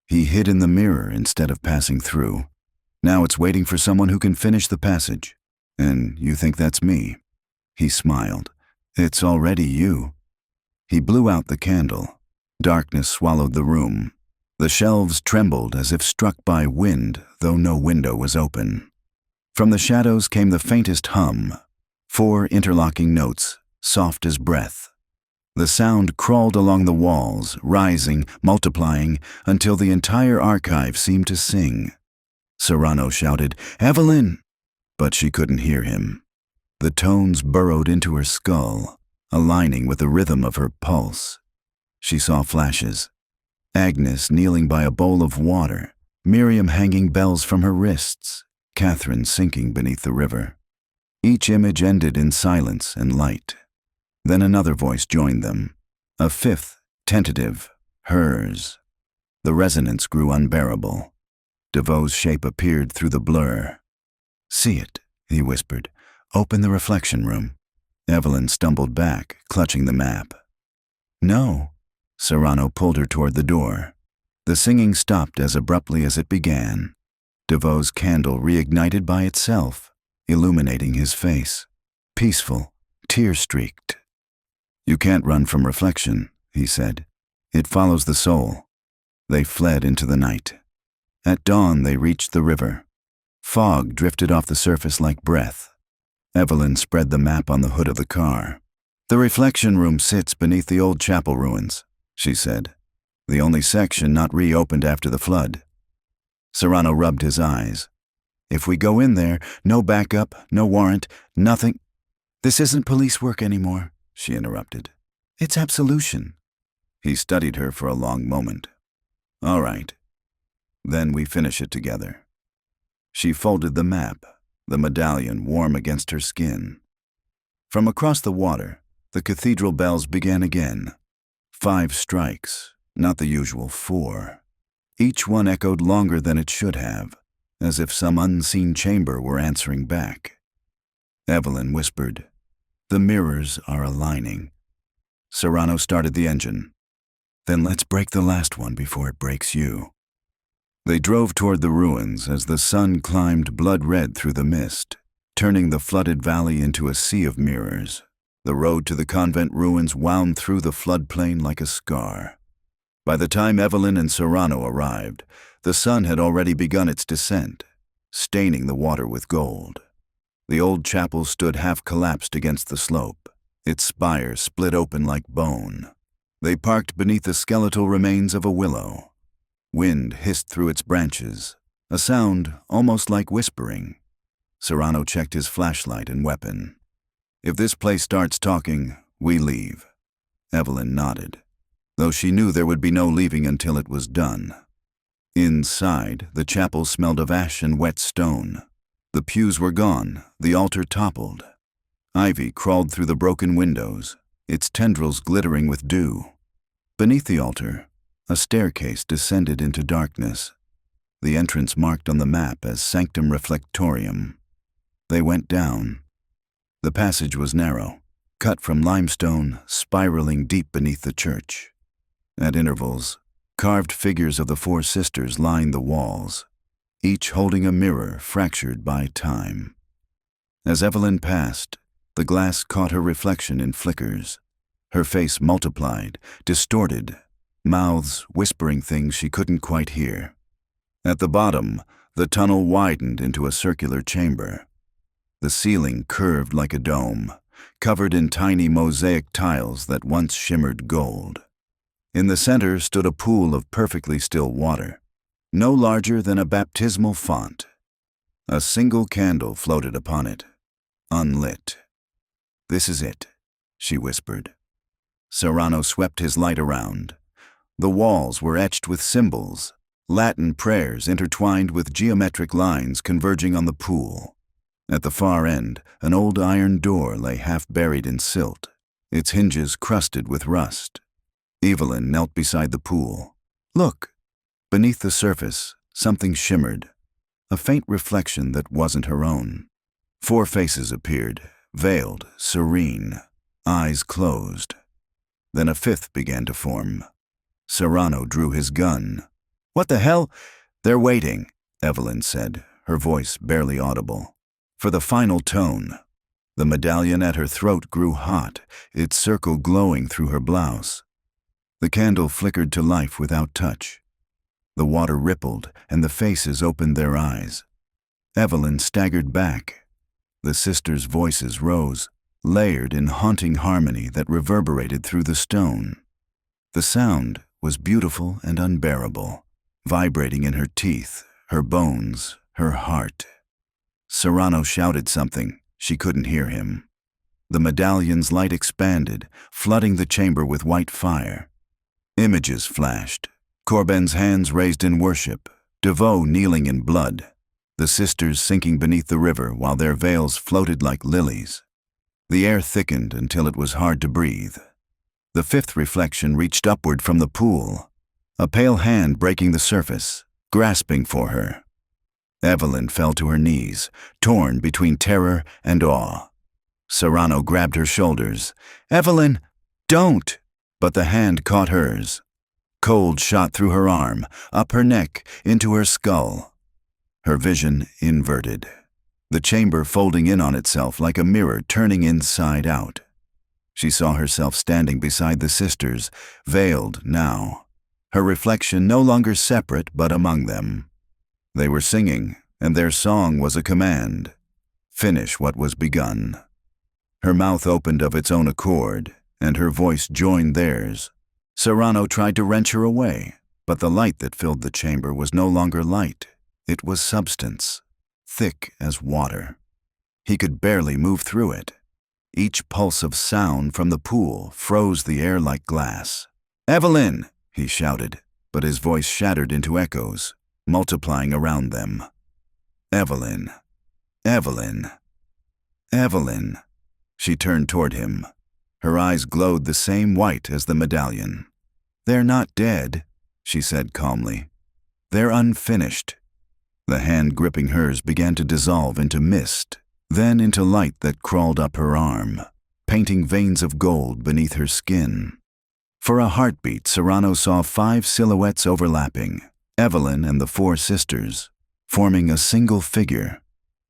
He hid in the mirror instead of passing through. Now it's waiting for someone who can finish the passage. And you think that's me? He smiled. It's already you. He blew out the candle. Darkness swallowed the room. The shelves trembled as if struck by wind, though no window was open. From the shadows came the faintest hum, 4 interlocking notes, soft as breath. The sound crawled along the walls, rising, multiplying, until the entire archive seemed to sing. Serrano shouted, "Evelyn!" But she couldn't hear him. The tones burrowed into her skull, aligning with the rhythm of her pulse. She saw flashes. Agnes kneeling by a bowl of water, Miriam hanging bells from her wrists, Catherine sinking beneath the river. Each image ended in silence and light. Then another voice joined them, a fifth, tentative, hers. The resonance grew unbearable. DeVoe's shape appeared through the blur. "See it," he whispered. "Open the reflection room." Evelyn stumbled back, clutching the map. "No." Serrano pulled her toward the door. The singing stopped as abruptly as it began. DeVoe's candle reignited by itself, illuminating his face. Peaceful, tear-streaked. "You can't run from reflection," he said. "It follows the soul." They fled into the night. At dawn they reached the river. Fog drifted off the surface like breath. Evelyn spread the map on the hood of the car. "The reflection room sits beneath the old chapel ruins," she said. "The only section not reopened after the flood." Serrano rubbed his eyes. "If we go in there, no backup, no warrant, nothing—" "This isn't police work anymore," she interrupted. "It's absolution." He studied her for a long moment. "All right. Then we finish it together." She folded the map, the medallion warm against her skin. From across the water, the cathedral bells began again. 5 strikes, not the usual 4. Each one echoed longer than it should have, as if some unseen chamber were answering back. Evelyn whispered, "The mirrors are aligning." Serrano started the engine. "Then let's break the last one before it breaks you." They drove toward the ruins as the sun climbed blood-red through the mist, turning the flooded valley into a sea of mirrors. The road to the convent ruins wound through the floodplain like a scar. By the time Evelyn and Serrano arrived, the sun had already begun its descent, staining the water with gold. The old chapel stood half-collapsed against the slope, its spire split open like bone. They parked beneath the skeletal remains of a willow. Wind hissed through its branches, a sound almost like whispering. Serrano checked his flashlight and weapon. "If this place starts talking, we leave." Evelyn nodded, though she knew there would be no leaving until it was done. Inside, the chapel smelled of ash and wet stone. The pews were gone, the altar toppled. Ivy crawled through the broken windows, its tendrils glittering with dew. Beneath the altar, a staircase descended into darkness, the entrance marked on the map as Sanctum Reflectorium. They went down. The passage was narrow, cut from limestone, spiraling deep beneath the church. At intervals, carved figures of the 4 sisters lined the walls, each holding a mirror fractured by time. As Evelyn passed, the glass caught her reflection in flickers. Her face multiplied, distorted, mouths whispering things she couldn't quite hear. At the bottom, the tunnel widened into a circular chamber. The ceiling curved like a dome, covered in tiny mosaic tiles that once shimmered gold. In the center stood a pool of perfectly still water, no larger than a baptismal font. A single candle floated upon it, unlit. "This is it," she whispered. Serrano swept his light around. The walls were etched with symbols, Latin prayers intertwined with geometric lines converging on the pool. At the far end, an old iron door lay half buried in silt, its hinges crusted with rust. Evelyn knelt beside the pool. Look! Beneath the surface, something shimmered, a faint reflection that wasn't her own. 4 faces appeared, veiled, serene, eyes closed. Then a 5th began to form. Serrano drew his gun. "What the hell?" "They're waiting," Evelyn said, her voice barely audible, for the final tone. The medallion at her throat grew hot, its circle glowing through her blouse. The candle flickered to life without touch. The water rippled, and the faces opened their eyes. Evelyn staggered back. The sisters' voices rose, layered in haunting harmony that reverberated through the stone. The sound was beautiful and unbearable, vibrating in her teeth, her bones, her heart. Serrano shouted something. She couldn't hear him. The medallion's light expanded, flooding the chamber with white fire. Images flashed. Corbin's hands raised in worship, Devoe kneeling in blood, the sisters sinking beneath the river while their veils floated like lilies. The air thickened until it was hard to breathe. The 5th reflection reached upward from the pool, a pale hand breaking the surface, grasping for her. Evelyn fell to her knees, torn between terror and awe. Serrano grabbed her shoulders. "Evelyn, don't!" But the hand caught hers. Cold shot through her arm, up her neck, into her skull. Her vision inverted, the chamber folding in on itself like a mirror turning inside out. She saw herself standing beside the sisters, veiled now, her reflection no longer separate but among them. They were singing, and their song was a command. Finish what was begun. Her mouth opened of its own accord, and her voice joined theirs. Serrano tried to wrench her away, but the light that filled the chamber was no longer light. It was substance, thick as water. He could barely move through it. Each pulse of sound from the pool froze the air like glass. "Evelyn!" he shouted, but his voice shattered into echoes, multiplying around them. "Evelyn! Evelyn! Evelyn!" She turned toward him. Her eyes glowed the same white as the medallion. "They're not dead," she said calmly. "They're unfinished." The hand gripping hers began to dissolve into mist, then into light that crawled up her arm, painting veins of gold beneath her skin. For a heartbeat, Serrano saw 5 silhouettes overlapping, Evelyn and the 4 sisters, forming a single figure,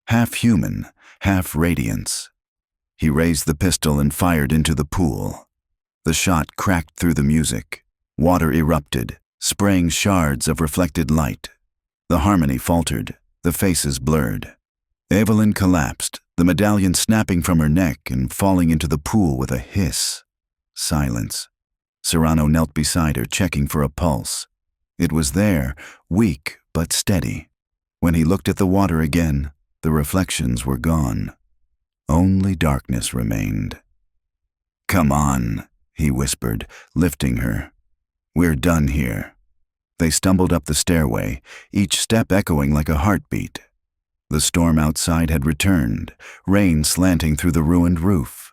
half human, half radiance. He raised the pistol and fired into the pool. The shot cracked through the music. Water erupted, spraying shards of reflected light. The harmony faltered, the faces blurred. Evelyn collapsed, the medallion snapping from her neck and falling into the pool with a hiss. Silence. Serrano knelt beside her, checking for a pulse. It was there, weak but steady. When he looked at the water again, the reflections were gone. Only darkness remained. "Come on," he whispered, lifting her. "We're done here." They stumbled up the stairway, each step echoing like a heartbeat. The storm outside had returned, rain slanting through the ruined roof.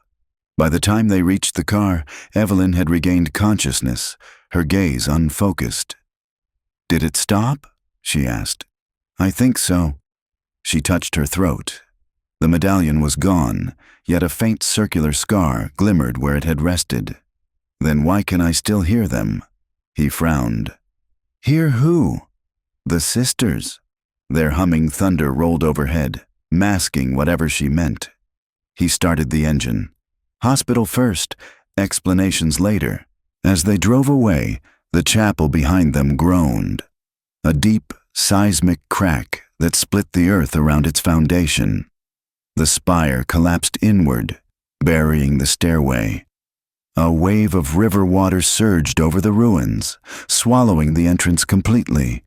By the time they reached the car, Evelyn had regained consciousness, her gaze unfocused. "Did it stop?" she asked. "I think so." She touched her throat. The medallion was gone, yet a faint circular scar glimmered where it had rested. "Then why can I still hear them?" He frowned. "Hear who?" "The sisters." Their humming thunder rolled overhead, masking whatever she meant. He started the engine. Hospital first, explanations later. As they drove away, the chapel behind them groaned. A deep, seismic crack that split the earth around its foundation. The spire collapsed inward, burying the stairway. A wave of river water surged over the ruins, swallowing the entrance completely.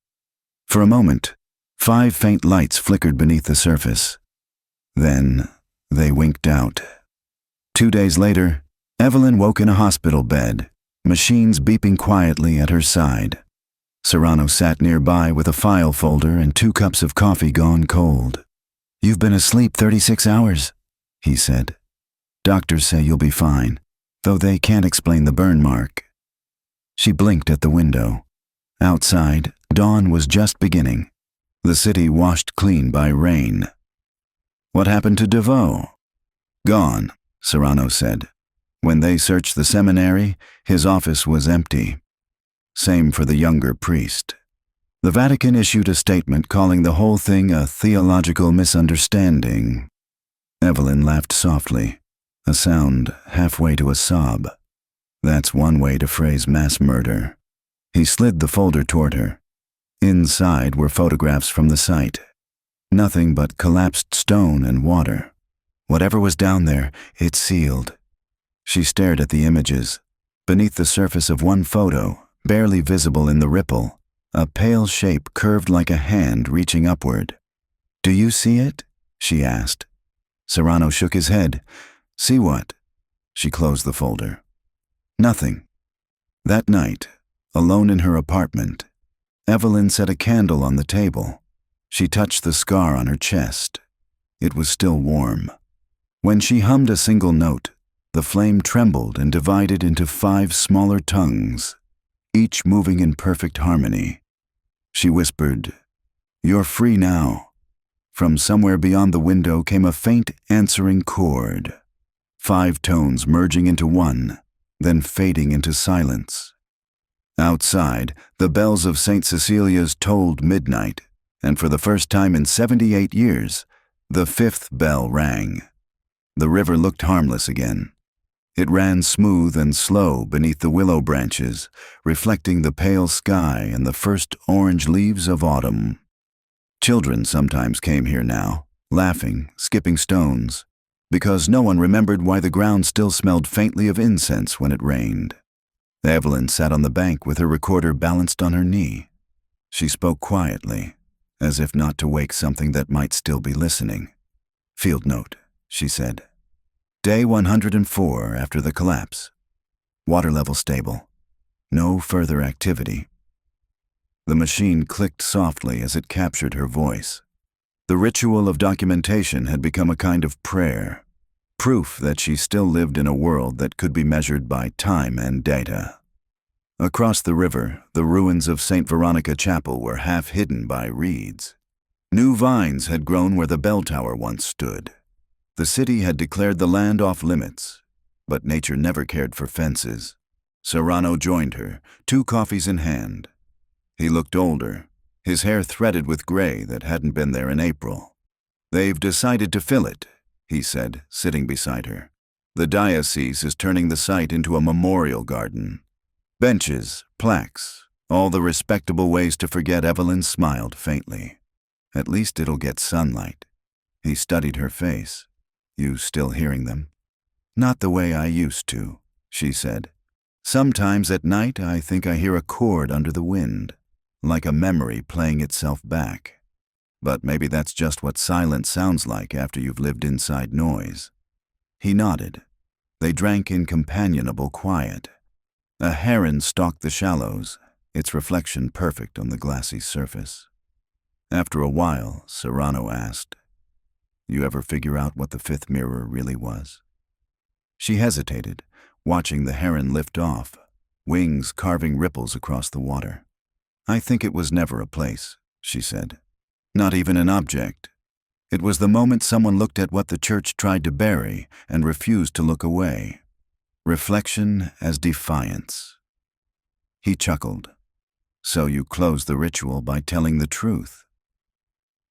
For a moment, 5 faint lights flickered beneath the surface. Then they winked out. 2 days later, Evelyn woke in a hospital bed, machines beeping quietly at her side. Serrano sat nearby with a file folder and 2 cups of coffee gone cold. "You've been asleep 36 hours, he said. "Doctors say you'll be fine, though they can't explain the burn mark." She blinked at the window. Outside, dawn was just beginning, the city washed clean by rain. "What happened to DeVoe?" "Gone," Serrano said. When they searched the seminary, his office was empty. Same for the younger priest. The Vatican issued a statement calling the whole thing a theological misunderstanding. Evelyn laughed softly, a sound halfway to a sob. That's one way to phrase mass murder. He slid the folder toward her. Inside were photographs from the site. Nothing but collapsed stone and water. Whatever was down there, it sealed. She stared at the images. Beneath the surface of one photo, barely visible in the ripple, a pale shape curved like a hand reaching upward. "Do you see it?" she asked. Serrano shook his head. "See what?" She closed the folder. Nothing. That night, alone in her apartment, Evelyn set a candle on the table. She touched the scar on her chest. It was still warm. When she hummed a single note, the flame trembled and divided into 5 smaller tongues, each moving in perfect harmony. She whispered, "You're free now." From somewhere beyond the window came a faint answering chord, 5 tones merging into one, then fading into silence. Outside, the bells of Saint Cecilia's tolled midnight, and for the first time in 78 years, the 5th bell rang. The river looked harmless again. It ran smooth and slow beneath the willow branches, reflecting the pale sky and the first orange leaves of autumn. Children sometimes came here now, laughing, skipping stones, because no one remembered why the ground still smelled faintly of incense when it rained. Evelyn sat on the bank with her recorder balanced on her knee. She spoke quietly, as if not to wake something that might still be listening. "Field note," she said. "Day 104 after the collapse. Water level stable. No further activity." The machine clicked softly as it captured her voice. The ritual of documentation had become a kind of prayer, proof that she still lived in a world that could be measured by time and data. Across the river, the ruins of St. Veronica Chapel were half hidden by reeds. New vines had grown where the bell tower once stood. The city had declared the land off limits, but nature never cared for fences. Serrano joined her, 2 coffees in hand. He looked older, his hair threaded with gray that hadn't been there in April. "They've decided to fill it," he said, sitting beside her. "The diocese is turning the site into a memorial garden. Benches, plaques, all the respectable ways to forget." Evelyn smiled faintly. "At least it'll get sunlight." He studied her face. "You still hearing them?" "Not the way I used to," she said. "Sometimes at night I think I hear a chord under the wind, like a memory playing itself back. But maybe that's just what silence sounds like after you've lived inside noise." He nodded. They drank in companionable quiet. A heron stalked the shallows, its reflection perfect on the glassy surface. After a while, Serrano asked, "You ever figure out what the 5th mirror really was?" She hesitated, watching the heron lift off, wings carving ripples across the water. "I think it was never a place," she said. "Not even an object. It was the moment someone looked at what the church tried to bury and refused to look away. Reflection as defiance." He chuckled. "So you close the ritual by telling the truth?"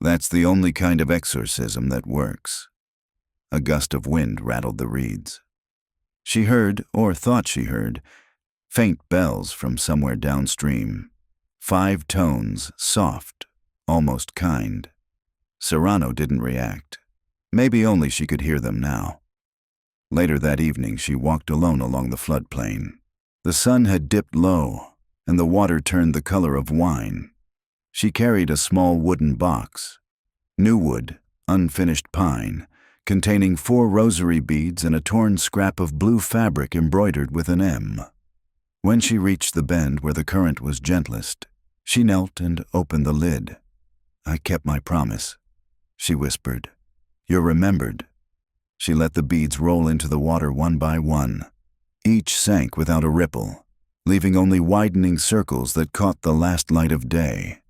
"That's the only kind of exorcism that works." A gust of wind rattled the reeds. She heard, or thought she heard, faint bells from somewhere downstream. 5 tones, soft, almost kind. Serrano didn't react. Maybe only she could hear them now. Later that evening, she walked alone along the floodplain. The sun had dipped low, and the water turned the color of wine. She carried a small wooden box. New wood, unfinished pine, containing 4 rosary beads and a torn scrap of blue fabric embroidered with an M. When she reached the bend where the current was gentlest, she knelt and opened the lid. "I kept my promise," she whispered. "You're remembered." She let the beads roll into the water one by one. Each sank without a ripple, leaving only widening circles that caught the last light of day.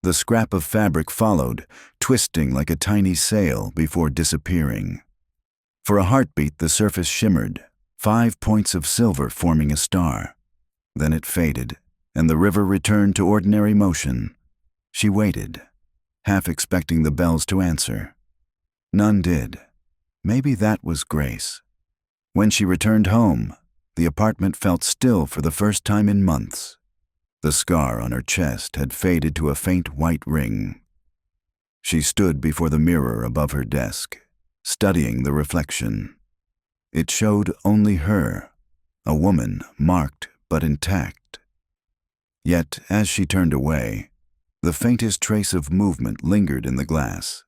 The scrap of fabric followed, twisting like a tiny sail before disappearing. For a heartbeat, the surface shimmered, 5 points of silver forming a star. Then it faded, and the river returned to ordinary motion. She waited, half expecting the bells to answer. None did. Maybe that was grace. When she returned home, the apartment felt still for the first time in months. The scar on her chest had faded to a faint white ring. She stood before the mirror above her desk, studying the reflection. It showed only her, a woman marked but intact. Yet, as she turned away, the faintest trace of movement lingered in the glass,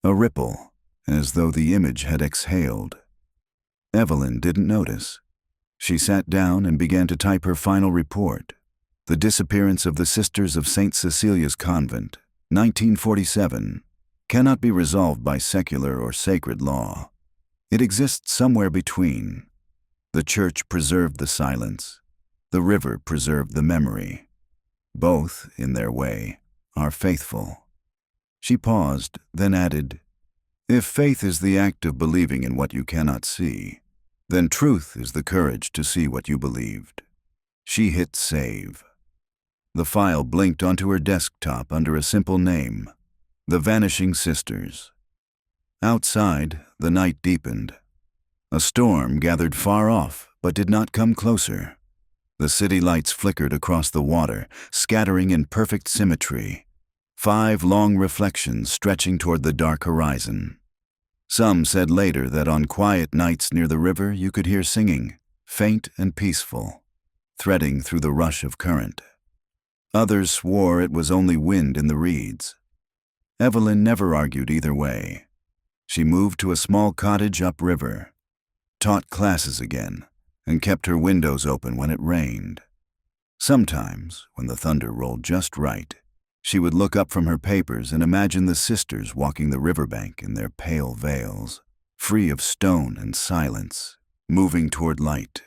a ripple, as though the image had exhaled. Evelyn didn't notice. She sat down and began to type her final report. The disappearance of the Sisters of Saint Cecilia's Convent, 1947, cannot be resolved by secular or sacred law. It exists somewhere between. The Church preserved the silence. The river preserved the memory. Both, in their way, are faithful. She paused, then added, "If faith is the act of believing in what you cannot see, then truth is the courage to see what you believed." She hit save. The file blinked onto her desktop under a simple name, The Vanishing Sisters. Outside, the night deepened. A storm gathered far off, but did not come closer. The city lights flickered across the water, scattering in perfect symmetry. 5 long reflections stretching toward the dark horizon. Some said later that on quiet nights near the river you could hear singing, faint and peaceful, threading through the rush of current. Others swore it was only wind in the reeds. Evelyn never argued either way. She moved to a small cottage upriver, taught classes again, and kept her windows open when it rained. Sometimes, when the thunder rolled just right, she would look up from her papers and imagine the sisters walking the riverbank in their pale veils, free of stone and silence, moving toward light.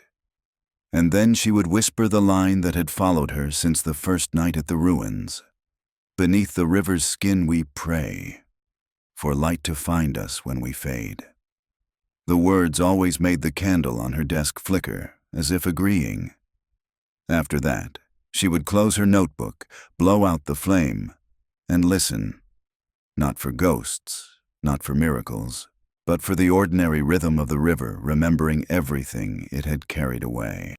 And then she would whisper the line that had followed her since the first night at the ruins. "Beneath the river's skin we pray, for light to find us when we fade." The words always made the candle on her desk flicker, as if agreeing. After that, she would close her notebook, blow out the flame, and listen. Not for ghosts, not for miracles, but for the ordinary rhythm of the river remembering everything it had carried away.